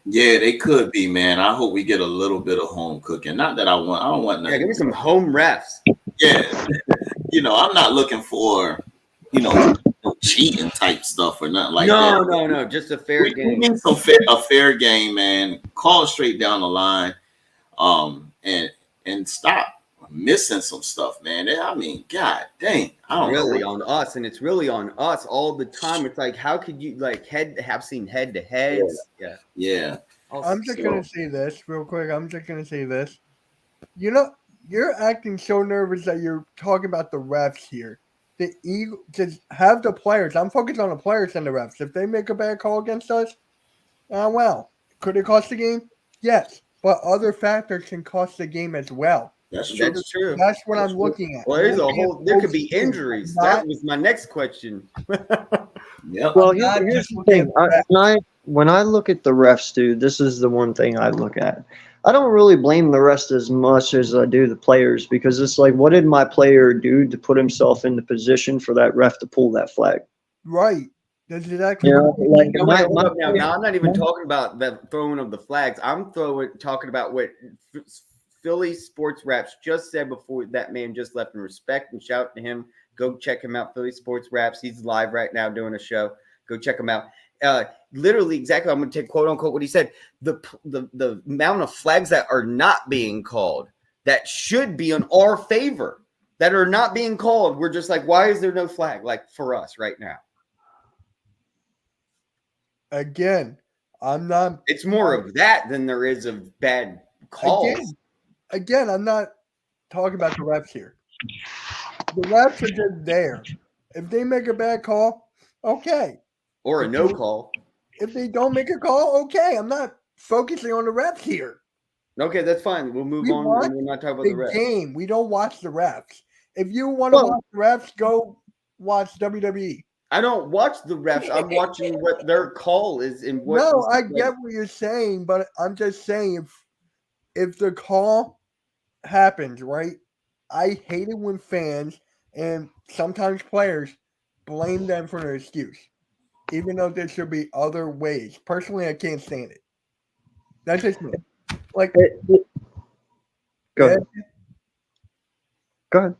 D: Yeah, they could be, man. I hope we get a little bit of home cooking. Not that I don't want nothing.
G: Yeah, give me some home refs.
D: Yeah. I'm not looking for, cheating type stuff or nothing like that.
G: No. Just a fair game.
D: We need a fair game, man. Call straight down the line, and stop missing some stuff, man. I mean, god dang, I don't know.
G: Really on us, and it's really on us all the time. It's like, how could you have seen head to heads?
D: Yeah.
C: I'm just gonna say this real quick. I'm just gonna say this. You're acting so nervous that you're talking about the refs here. The Eagles just have the players. I'm focused on the players and the refs. If they make a bad call against us, well, could it cost the game? Yes, but other factors can cost the game as well.
D: That's true.
G: That's true.
C: That's what I'm looking at.
G: Well, there could be injuries. That was my next question.
D: Yep.
E: Well, here's the thing. When I look at the refs, dude, this is the one thing I look at. I don't really blame the rest as much as I do the players, because it's like, what did my player do to put himself in the position for that ref to pull that flag?
C: Right. That's exactly.
G: Now I'm not even talking about the throwing of the flags. I'm talking about what Philly Sports Raps just said before that man just left. And respect and shout to him. Go check him out, Philly Sports Raps. He's live right now doing a show. Go check him out. Literally, exactly. I'm going to take quote unquote what he said. The amount of flags that are not being called that should be in our favor that are not being called. We're just like, why is there no flag for us right now?
C: Again, I'm not.
G: It's more of that than there is of bad calls.
C: Again, I'm not talking about the refs here. The refs are just there. If they make a bad call, okay.
G: Or a no call.
C: If they don't make a call, okay. I'm not focusing on the refs here.
G: Okay, that's fine. We'll move on. And we're not talking about the refs.
C: Game. We don't watch the refs. If you want to watch the refs, go watch WWE.
G: I don't watch the refs. I'm watching what their call is and what.
C: No, I get what you're saying, but I'm just saying if the call happens, right? I hate it when fans and sometimes players blame them for their excuse, even though there should be other ways. Personally, I can't stand it. That's just me. Like,
E: Go
C: yeah,
E: ahead. Go ahead.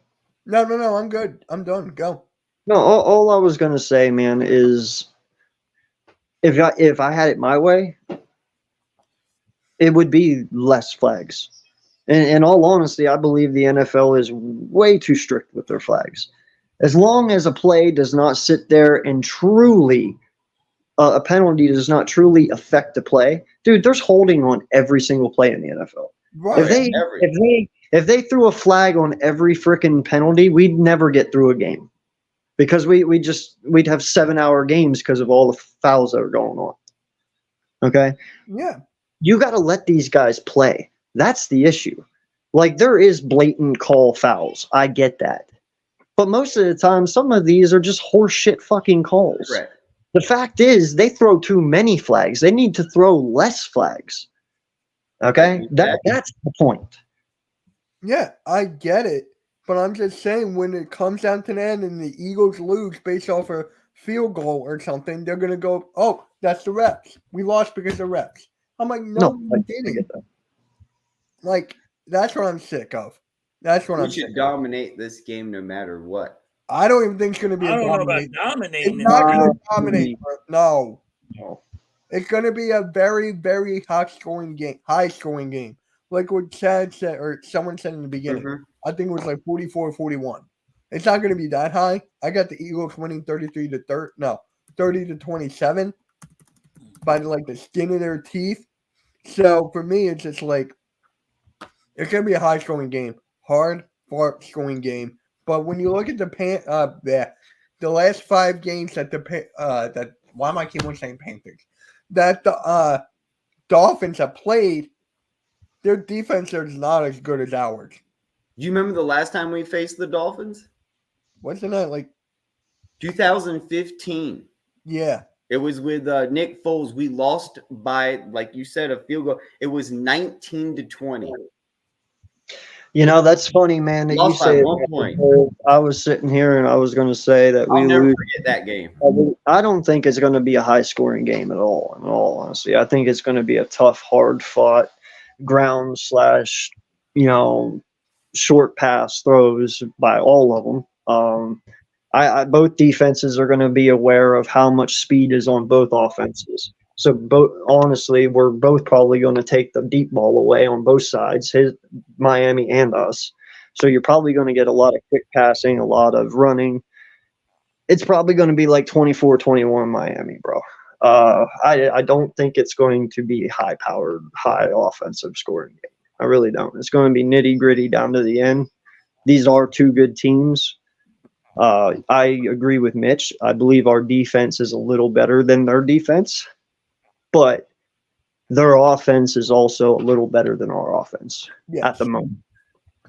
C: no, I'm good. I'm done. Go.
E: No, all I was gonna say, man, is if I had it my way, it would be less flags. In all honesty, I believe the NFL is way too strict with their flags. As long as a play does not sit there and truly, a penalty does not truly affect the play, dude, there's holding on every single play in the NFL.
C: Right.
E: If they threw a flag on every freaking penalty, we'd never get through a game because we'd have 7-hour games because of all the fouls that are going on. Okay,
C: Yeah.
E: you got to let these guys play. That's the issue. Like, there is blatant call fouls. I get that. But most of the time, some of these are just horseshit fucking calls.
G: Right.
E: The fact is, they throw too many flags. They need to throw less flags. Okay? That's the point.
C: Yeah, I get it. But I'm just saying, when it comes down to the end and the Eagles lose based off a field goal or something, they're going to go, oh, that's the refs. We lost because of refs. I'm like, no,
E: I
C: we didn't.
E: get that.
C: Like, that's what I'm sick of. That's what
G: We
C: I'm
G: should
C: sick of.
G: dominate this game no matter what.
C: I don't even think it's going to be
F: I
C: a
F: don't know about
C: dominate.
F: dominating.
C: It's not going to
E: Uh,
C: dominate. Bro. No.
E: No.
C: It's going to be a very, very high scoring game. Like what Chad said, or someone said in the beginning.
G: Mhm.
C: I think it was like 44-41. It's not going to be that high. I got the Eagles winning 30 to 27 by like the skin of their teeth. So for me, it's just like it's going to be a high scoring game, hard fought scoring game. But when you look at the last 5 games that why am I keep on saying Panthers that the Dolphins have played, their defense is not as good as ours.
G: Do you remember the last time we faced the Dolphins?
C: Wasn't that like
G: 2015.
C: yeah?
G: It was with Nick Foles. We lost by, like you said, a field goal. It was 19-20.
E: You know, that's funny, man, that you
G: Lost by
E: say
G: 1
E: that.
G: point.
E: I was sitting here and I was going to say that we
G: I'll never
E: lose.
G: forget that game.
E: I don't think it's going to be a high scoring game at all, in all honesty. I think it's going to be a tough, hard fought ground / short pass throws by all of them. Both defenses are going to be aware of how much speed is on both offenses. So honestly, we're both probably going to take the deep ball away on both sides, Miami and us. So you're probably going to get a lot of quick passing, a lot of running. It's probably going to be like 24-21 Miami, bro. I don't think it's going to be high-powered, high offensive scoring game. I really don't. It's going to be nitty-gritty down to the end. These are 2 good teams. I agree with Mitch. I believe our defense is a little better than their defense, but their offense is also a little better than our offense at the moment.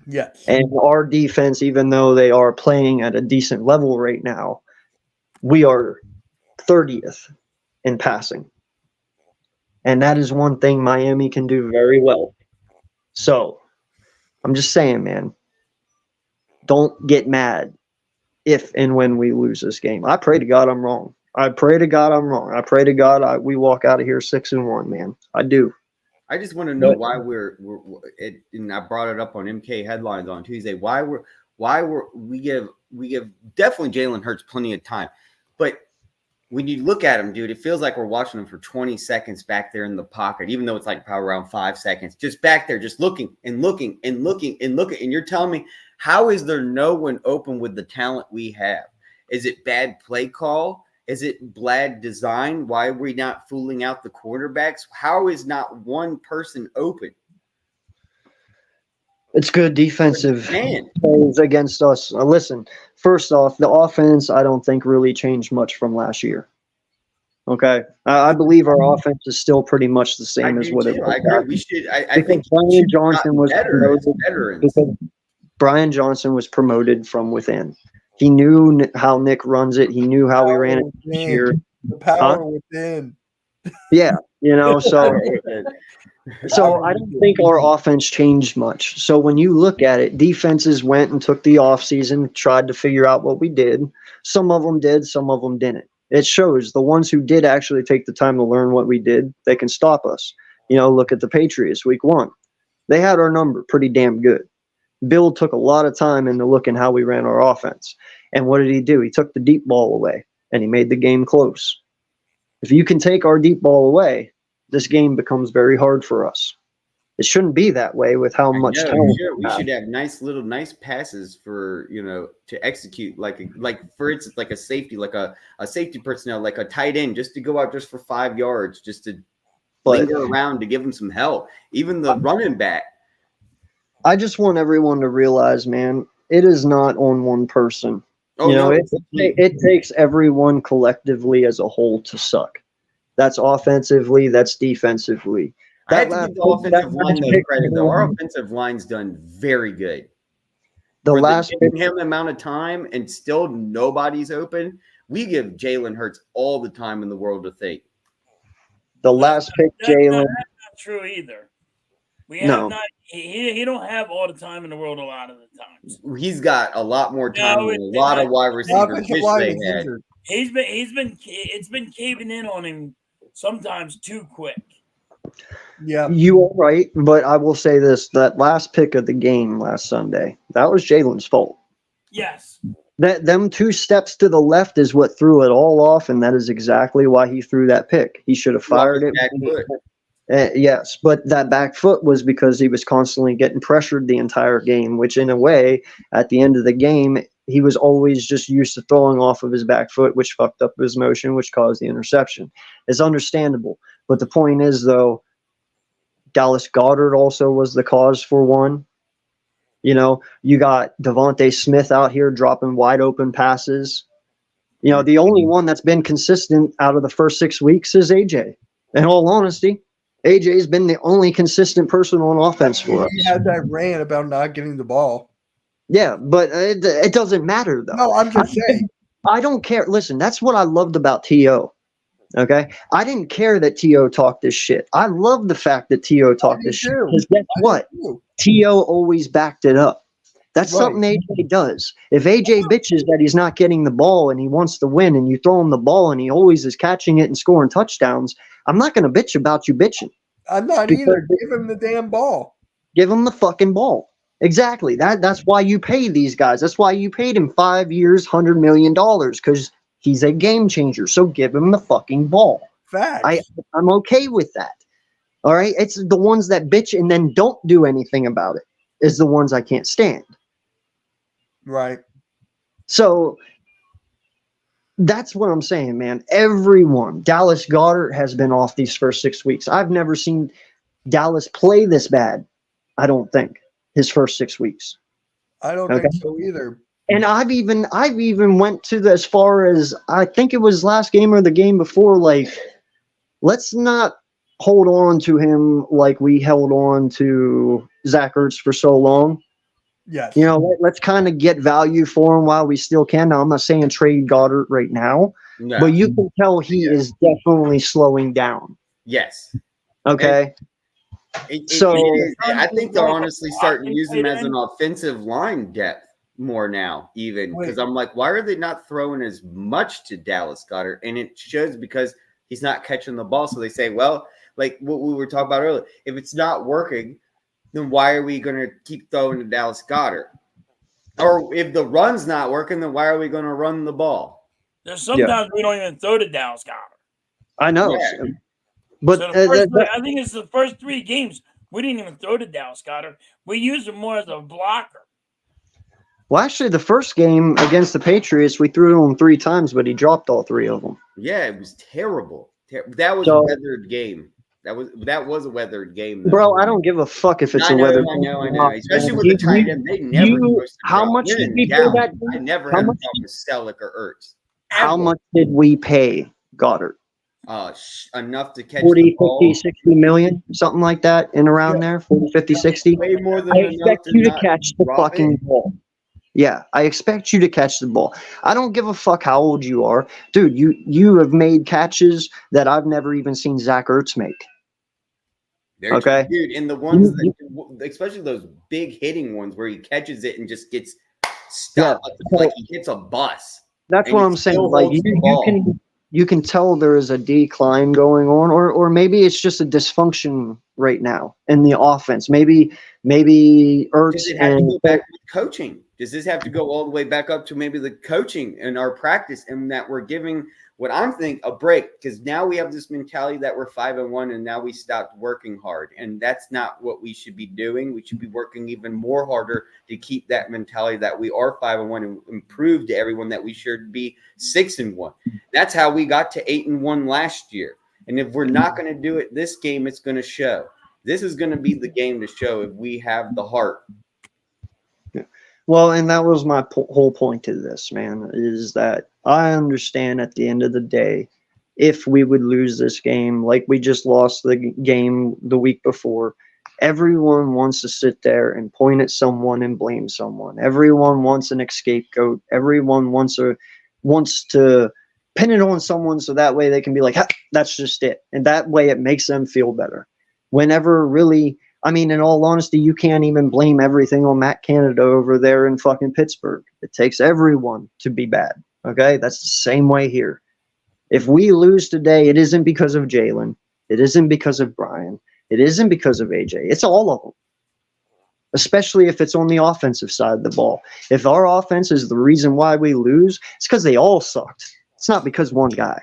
C: Yes.
E: And our defense, even though they are playing at a decent level right now, we are 30th in passing. And that is one thing Miami can do very well. So I'm just saying, man, don't get mad if and when we lose this game. I pray to God I'm wrong. I pray to God I'm wrong. I pray to God we walk out of here 6-1, man. I do.
G: I just want to know why and I brought it up on MK headlines on Tuesday. Why we give definitely Jalen Hurts plenty of time, but when you look at him, dude, it feels like we're watching him for 20 seconds back there in the pocket, even though it's like probably around 5 seconds, just back there, just looking and looking and looking and looking. And you're telling me, how is there no one open with the talent we have? Is it bad play call? Is it bad design? Why are we not fooling out the quarterbacks? How is not one person open?
E: It's good defensive
G: Man.
E: plays against us. Listen, first off, the offense I don't think really changed much from last year. Okay, I believe our offense is still pretty much the same as what it was.
G: I agree. We should. I think
E: Brian Johnson was promoted
G: veterans.
E: because Brian Johnson was promoted from within. He knew how Nick runs it. He knew how we ran it this year.
C: The power within.
E: Yeah, so So I don't think our offense changed much. So when you look at it, defenses went and took the offseason, tried to figure out what we did. Some of them did, some of them didn't. It shows the ones who did actually take the time to learn what we did, they can stop us. Look at the Patriots week 1. They had our number pretty damn good. Bill took a lot of time into looking how we ran our offense. And what did he do? He took the deep ball away and he made the game close. If you can take our deep ball away, this game becomes very hard for us. It shouldn't be that way with how much
G: No,
E: talent
G: we should have nice passes for to execute like for instance like a safety safety personnel like a tight end just to go out just for 5 yards just to linger around to give them some help. Even the running back.
E: I just want everyone to realize, man, it is not on one person. It takes everyone collectively as a whole to suck. That's offensively, that's defensively.
G: I have to give the offensive line though credit though. Our offensive line's done very good. Giving him the amount of time and still nobody's open. We give Jalen Hurts all the time in the world to think.
E: The last pick, Jalen.
F: That's not true either. We have not. He don't have all the time in the world a lot of the times.
G: He's got a lot more time than a lot of wide receivers wish they had.
F: It's been caving in on him sometimes too quick.
C: Yeah,
E: you are right, but I will say this: that last pick of the game last Sunday, that was Jalen's fault.
F: Yes.
E: Them 2 steps to the left is what threw it all off, and that is exactly why he threw that pick. He should have fired it. Yes, but that back foot was because he was constantly getting pressured the entire game, which in a way, at the end of the game, he was always just used to throwing off of his back foot, which fucked up his motion, which caused the interception. It's understandable. But the point is, though, Dallas Goedert also was the cause for one. You got Devontae Smith out here dropping wide open passes. The only one that's been consistent out of the first 6 weeks is AJ. In all honesty, AJ's been the only consistent person on offense for us.
C: He had that rant about not getting the ball.
E: Yeah, but it doesn't matter, though.
C: No, I'm just saying.
E: I don't care. Listen, that's what I loved about T.O. Okay? I didn't care that T.O. talked this shit. I love the fact that T.O. talked this shit. Because guess what? T.O. always backed it up. That's something AJ does. If AJ bitches that he's not getting the ball and he wants to win and you throw him the ball and he always is catching it and scoring touchdowns, I'm not going to bitch about you bitching.
C: I'm not either. Give him the damn ball.
E: Give him the fucking ball. Exactly. That's why you pay these guys. That's why you paid him 5 years, $100 million, because he's a game changer. So give him the fucking ball.
C: Facts.
E: I'm okay with that. All right? It's the ones that bitch and then don't do anything about it is the ones I can't stand.
C: Right.
E: So that's what I'm saying, man. Everyone, Dallas Goedert has been off these first 6 weeks. I've never seen Dallas play this bad, I don't think, his first 6 weeks.
C: I don't think so either.
E: And I've even went to as far as I think it was last game or the game before, like, let's not hold on to him like we held on to Zach Ertz for so long.
C: Yes.
E: Let's kind of get value for him while we still can. Now, I'm not saying trade Goddard right now, but you can tell he is definitely slowing down.
G: Yes.
E: Okay.
G: I think they're honestly starting to use him as an offensive line depth more now, even because I'm like, why are they not throwing as much to Dallas Goedert? And it shows because he's not catching the ball. So they say, well, like what we were talking about earlier, if it's not working, then why are we going to keep throwing to Dallas Goedert? Or if the run's not working, then why are we going to run the ball?
F: There's sometimes we don't even throw to Dallas Goedert.
E: I know.
G: Yeah.
E: But
F: So I think it's the first 3 games we didn't even throw to Dallas Goedert. We used him more as a blocker.
E: Well, actually, the first game against the Patriots, we threw to him 3 times, but he dropped all 3 of them.
G: Yeah, it was terrible. That was a weathered game. That was a weathered game, though.
E: Bro, I don't give a fuck if it's a weathered game.
G: I know. Especially with the tight end, they never.
E: How much did we pay that?
G: I never had a problem with Selleck or Ertz.
E: How much did we pay Goddard?
G: Enough to catch
E: 40,
G: the ball.
E: 50, 60 million, something like that, in around there, 40, 50, 60.
G: Way more than
E: I expect you to catch the fucking ball. Yeah, I expect you to catch the ball. I don't give a fuck how old you are. Dude, you have made catches that I've never even seen Zach Ertz make.
G: They're
E: Okay.
G: dude, and the ones that, especially those big hitting ones where he catches it and just gets stuck like he hits a bus.
E: That's
G: and
E: what
G: he
E: I'm saying.
G: still
E: Like
G: holds the ball.
E: you can tell there is a decline going on, or maybe it's just a dysfunction right now in the offense. Maybe
G: Does
E: Ertz
G: it have to
E: and
G: go back with coaching? Does this have to go all the way back up to maybe the coaching and our practice, and that we're giving what I'm thinking a break? Because now we have this mentality that we're 5-1, and now we stopped working hard, and that's not what we should be doing. We should be working even more harder to keep that mentality that we are 5-1 and improve to everyone that we should be 6-1. That's how we got to 8-1 last year. And if we're not going to do it this game, it's going to show. This is going to be the game to show if we have the heart.
E: Well, and that was my whole point to this, man, is that I understand at the end of the day, if we would lose this game, like we just lost the game the week before, everyone wants to sit there and point at someone and blame someone. Everyone wants an scapegoat. Everyone wants to pin it on someone so that way they can be like, that's just it. And that way it makes them feel better. Whenever really, I mean, in all honesty, you can't even blame everything on Matt Canada over there in fucking Pittsburgh. It takes everyone to be bad. Okay? That's the same way here. If we lose today, it isn't because of Jalen. It isn't because of Brian. It isn't because of AJ. It's all of them. Especially if it's on the offensive side of the ball. If our offense is the reason why we lose, it's because they all sucked. It's not because one guy.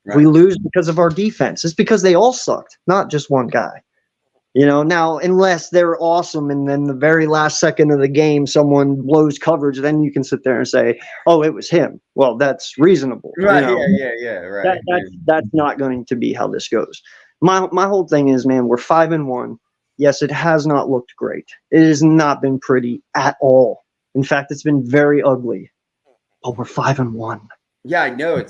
G: Right.
E: We lose because of our defense. It's because they all sucked, not just one guy. You know, now, unless they're awesome and then the very last second of the game someone blows coverage, then you can sit there and say, oh, it was him. Well, that's reasonable.
G: Right.
E: You know?
G: Yeah. Right.
E: That's not going to be how this goes. My whole thing is, man, we're 5-1. Yes, it has not looked great. It has not been pretty at all. In fact, it's been very ugly. But we're 5-1.
G: Yeah, I know.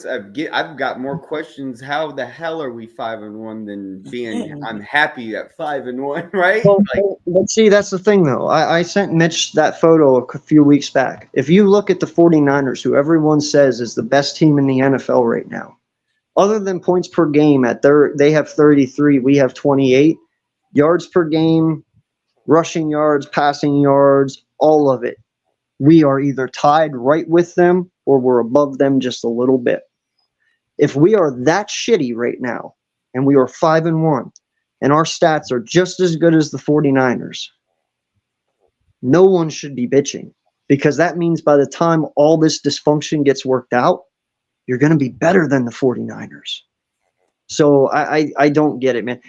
G: I've got more questions. How the hell are we 5-1 than being? I'm happy at 5-1, right?
E: Well, but see, that's the thing, though. I sent Mitch that photo a few weeks back. If you look at the 49ers, who everyone says is the best team in the NFL right now, other than points per game, they have 33, we have 28. Yards per game, rushing yards, passing yards, all of it. We are either tied right with them or we're above them just a little bit. If we are that shitty right now and we are 5-1 and our stats are just as good as the 49ers, no one should be bitching, because that means by the time all this dysfunction gets worked out, you're going to be better than the 49ers. So I don't get it, man.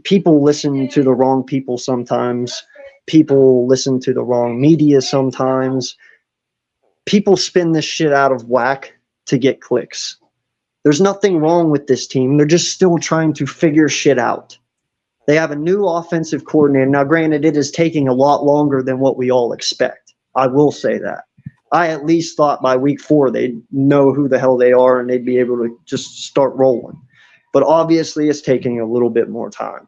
E: People listen to the wrong people sometimes. People listen to the wrong media sometimes. People spin this shit out of whack to get clicks. There's nothing wrong with this team. They're just still trying to figure shit out. They have a new offensive coordinator. Now, granted, it is taking a lot longer than what we all expect. I will say that. I at least thought by week 4 they'd know who the hell they are and they'd be able to just start rolling. But obviously it's taking a little bit more time.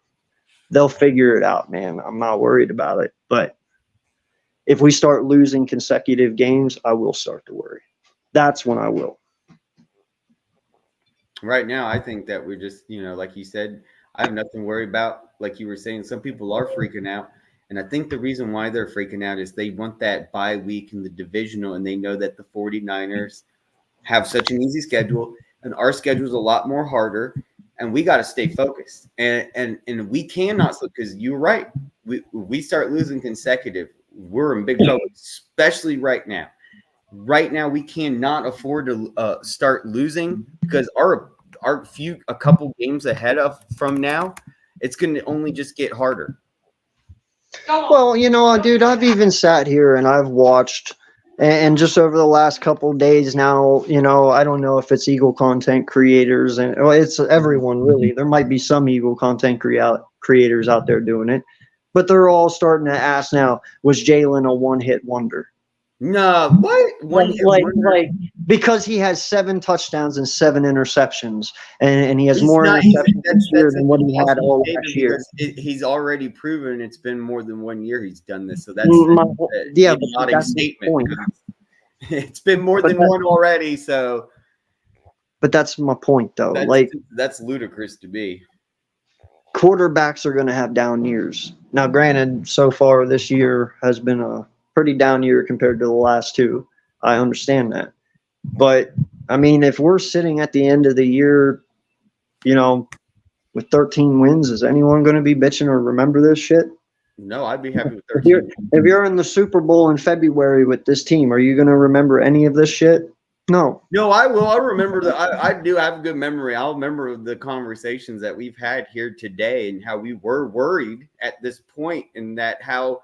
E: They'll figure it out, man. I'm not worried about it. But if we start losing consecutive games, I will start to worry. That's when I will.
G: Right now, I think that we're just, like you said, I have nothing to worry about. Like you were saying, some people are freaking out. And I think the reason why they're freaking out is they want that bye week in the divisional, and they know that the 49ers have such an easy schedule, and our schedule is a lot more harder, and we got to stay focused. And we cannot, because you're right. We start losing consecutive, we're in big trouble, especially right now. Right now, we cannot afford to start losing, because a couple games ahead of from now, it's going to only just get harder.
E: Well, dude, I've even sat here and I've watched, and just over the last couple of days now, I don't know if it's Eagle content creators, and it's everyone really. There might be some Eagle content creators out there doing it, but they're all starting to ask now, was Jalen a one-hit wonder?
G: No, what?
E: Like because he has 7 touchdowns and 7 interceptions, and he has
G: He's
E: more
G: not,
E: interceptions this year than what he had all last year.
G: He's already proven it's been more than 1 year he's done this, so that's
E: but that's
G: statement.
E: point.
G: It's been more than one already,
E: But that's my point, though.
G: That's ludicrous to me.
E: quarterbacks are going to have down years. Now, granted, so far this year has been a pretty down year compared to the last two. I understand that. But, I mean, if we're sitting at the end of the year, you know, with 13 wins, is anyone going to be bitching or remember this shit?
G: No, I'd be happy with
E: If you're,
G: 13.
E: if you're in the Super Bowl in February with this team, are you going to remember any of this shit? No.
G: No, I will. I remember that. I do have a good memory. I'll remember the conversations that we've had here today and how we were worried at this point, and that how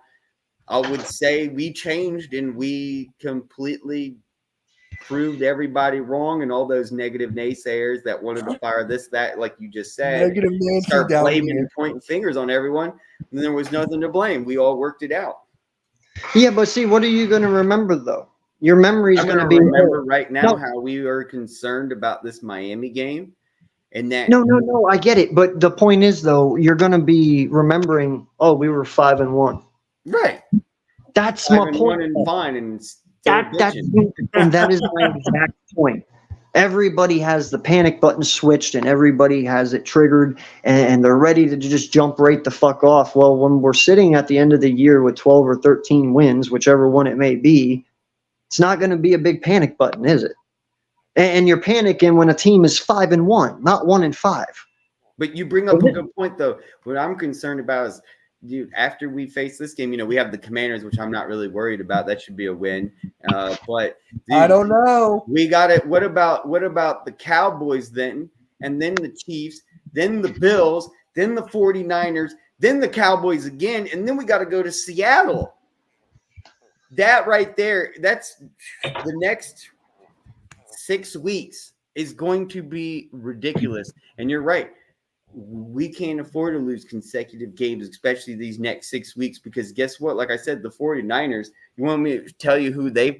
G: I would say we changed and we completely proved everybody wrong, and all those negative naysayers that wanted to fire this, that, like you just said,
C: Negative Nancy
G: start
C: down
G: blaming
C: here.
G: and pointing fingers on everyone. And there was nothing to blame. We all worked it out.
E: Yeah, but see, what are you going to remember, though? Your memory's
G: I'm
E: going
G: going
E: to
G: to
E: be
G: remember right now
E: No.
G: how we are concerned about this Miami game, and that
E: No, I get it. But the point is, though, you're going to be remembering, oh, we were 5-1.
G: right.
E: That's
G: 5
E: my
G: and
E: point.
G: 1 and fine and still
E: That's
G: bitching.
E: and that is my exact point. Everybody has the panic button switched and everybody has it triggered and they're ready to just jump right the fuck off. Well, when we're sitting at the end of the year with 12 or 13 wins, whichever one it may be, it's not going to be a big panic button, is it? And you're panicking when a team is 5-1, not 1-5.
G: But you bring up a good point, though. What I'm concerned about is, dude, after we face this game, we have the Commanders, which I'm not really worried about. That should be a win. But dude,
C: I don't know.
G: we got it. What about the Cowboys then? And then the Chiefs, then the Bills, then the 49ers, then the Cowboys again, and then we got to go to Seattle. That right there, that's the next 6 weeks is going to be ridiculous. And you're right. We can't afford to lose consecutive games, especially these next 6 weeks, because guess what? Like I said, the 49ers, you want me to tell you who they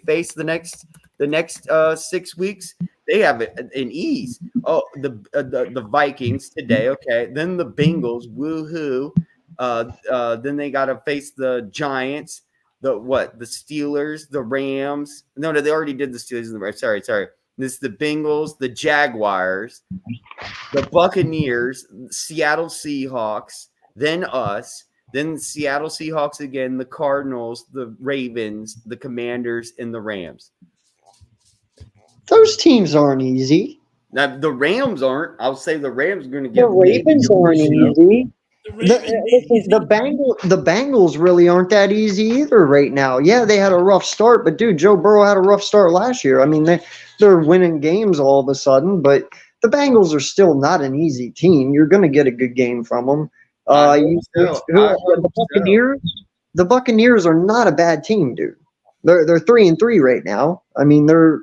G: face the next 6 weeks? They have it in ease. Oh, the Vikings today, okay. Then the Bengals, woohoo. Then they got to face the Giants, the Steelers, the Rams. No, they already did the Steelers and the Rams. Sorry. This is the Bengals, the Jaguars, the Buccaneers, Seattle Seahawks, then us, then the Seattle Seahawks again, the Cardinals, the Ravens, the Commanders, and the Rams.
E: Those teams aren't easy.
G: Now, the Rams aren't. I'll say the Rams are going to
E: The
G: give
E: Ravens aren't easy. The Bengals really aren't that easy either right now. Yeah, they had a rough start, but dude, Joe Burrow had a rough start last year. I mean, they're winning games all of a sudden, but the Bengals are still not an easy team. You're going to get a good game from them. The Buccaneers. The Buccaneers are not a bad team, dude. They're 3-3 right now. I mean, they're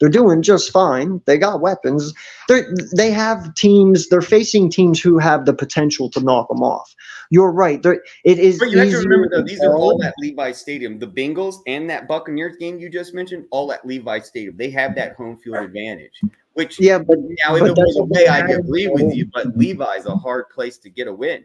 E: doing just fine. They got weapons. They have teams. They're facing teams who have the potential to knock them off. You're right. It is.
G: But you have to remember, though, these are all at Levi Stadium. The Bengals and that Buccaneers game you just mentioned, all at Levi Stadium. They have that home field advantage. Which,
E: yeah, but
G: now if it was away, I'd agree with you. But Levi's a hard place to get a win.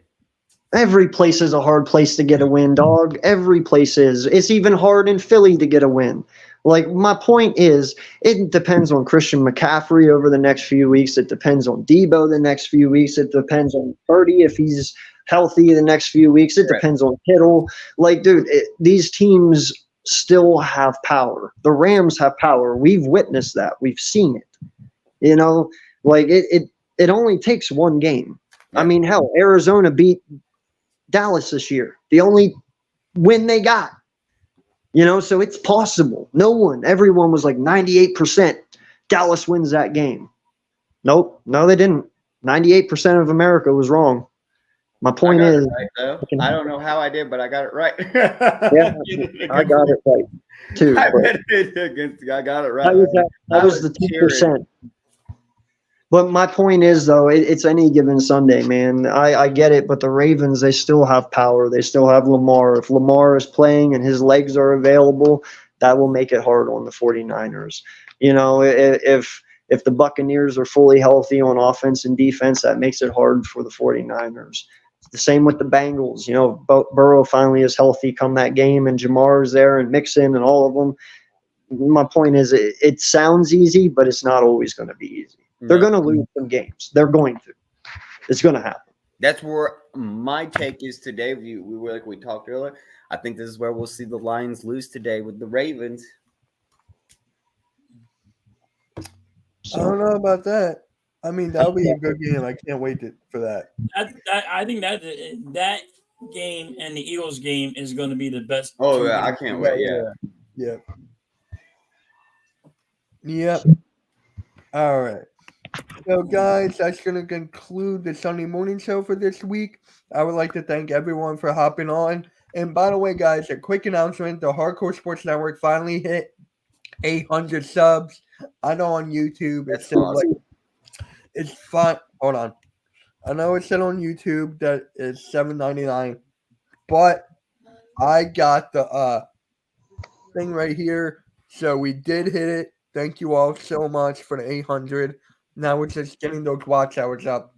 E: Every place is a hard place to get a win, dog. Every place is. It's even hard in Philly to get a win. Like, my point is, it depends on Christian McCaffrey over the next few weeks. It depends on Debo the next few weeks. It depends on Purdy if he's healthy the next few weeks. It depends on Kittle. Like, dude, these teams still have power. The Rams have power. We've witnessed that. We've seen it. You know, like, it only takes one game. I mean, hell, Arizona beat Dallas this year. The only win they got. You know, so it's possible. Everyone was like 98% Dallas wins that game. Nope. No, they didn't. 98% of America was wrong. My point is,
G: I don't know how I did, but I got it right.
E: Yeah, I got it right too.
G: I got it right.
E: That was the 2%. But my point is, though, it's any given Sunday, man. I get it, but the Ravens, they still have power. They still have Lamar. If Lamar is playing and his legs are available, that will make it hard on the 49ers. You know, if the Buccaneers are fully healthy on offense and defense, that makes it hard for the 49ers. The same with the Bengals. You know, Burrow finally is healthy come that game, and Jamar is there, and Mixon and all of them. My point is, it sounds easy, but it's not always going to be easy. They're going to lose some games. They're going to. It's going to happen.
G: That's where my take is today. We talked earlier. I think this is where we'll see the Lions lose today with the Ravens.
C: I don't know about that. I mean, that'll be a good game. I can't wait for that.
F: I think that game and the Eagles game is going to be the best.
G: Oh
F: two
G: yeah, I
F: games.
G: can't wait. Yeah.
C: Yep. Yep. All right. So, guys, that's going to conclude the Sunday morning show for this week. I would like to thank everyone for hopping on. And by the way, guys, a quick announcement: the Hardcore Sports Network finally hit 800 subs. I know on YouTube
G: That's
C: it's still
G: awesome.
C: like it's fun. Hold on. I know it said on YouTube that it's $7.99, but I got the thing right here. So we did hit it. Thank you all so much for the 800. Now we're just getting those watch hours up.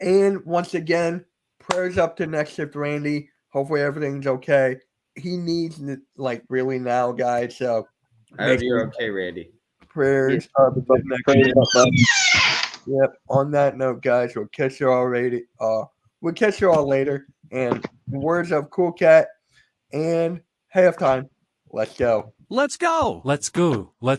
C: And once again, prayers up to Next Shift Randy. Hopefully everything's okay. He needs it like really now, guys. So
G: I hope you're okay, Randy.
C: prayers up to Next Shift. Yep. On that note, guys, we'll catch you all later. We'll catch you all later. And words of Cool Cat and halftime. Let's go.
I: Let's go. Let's go. Let's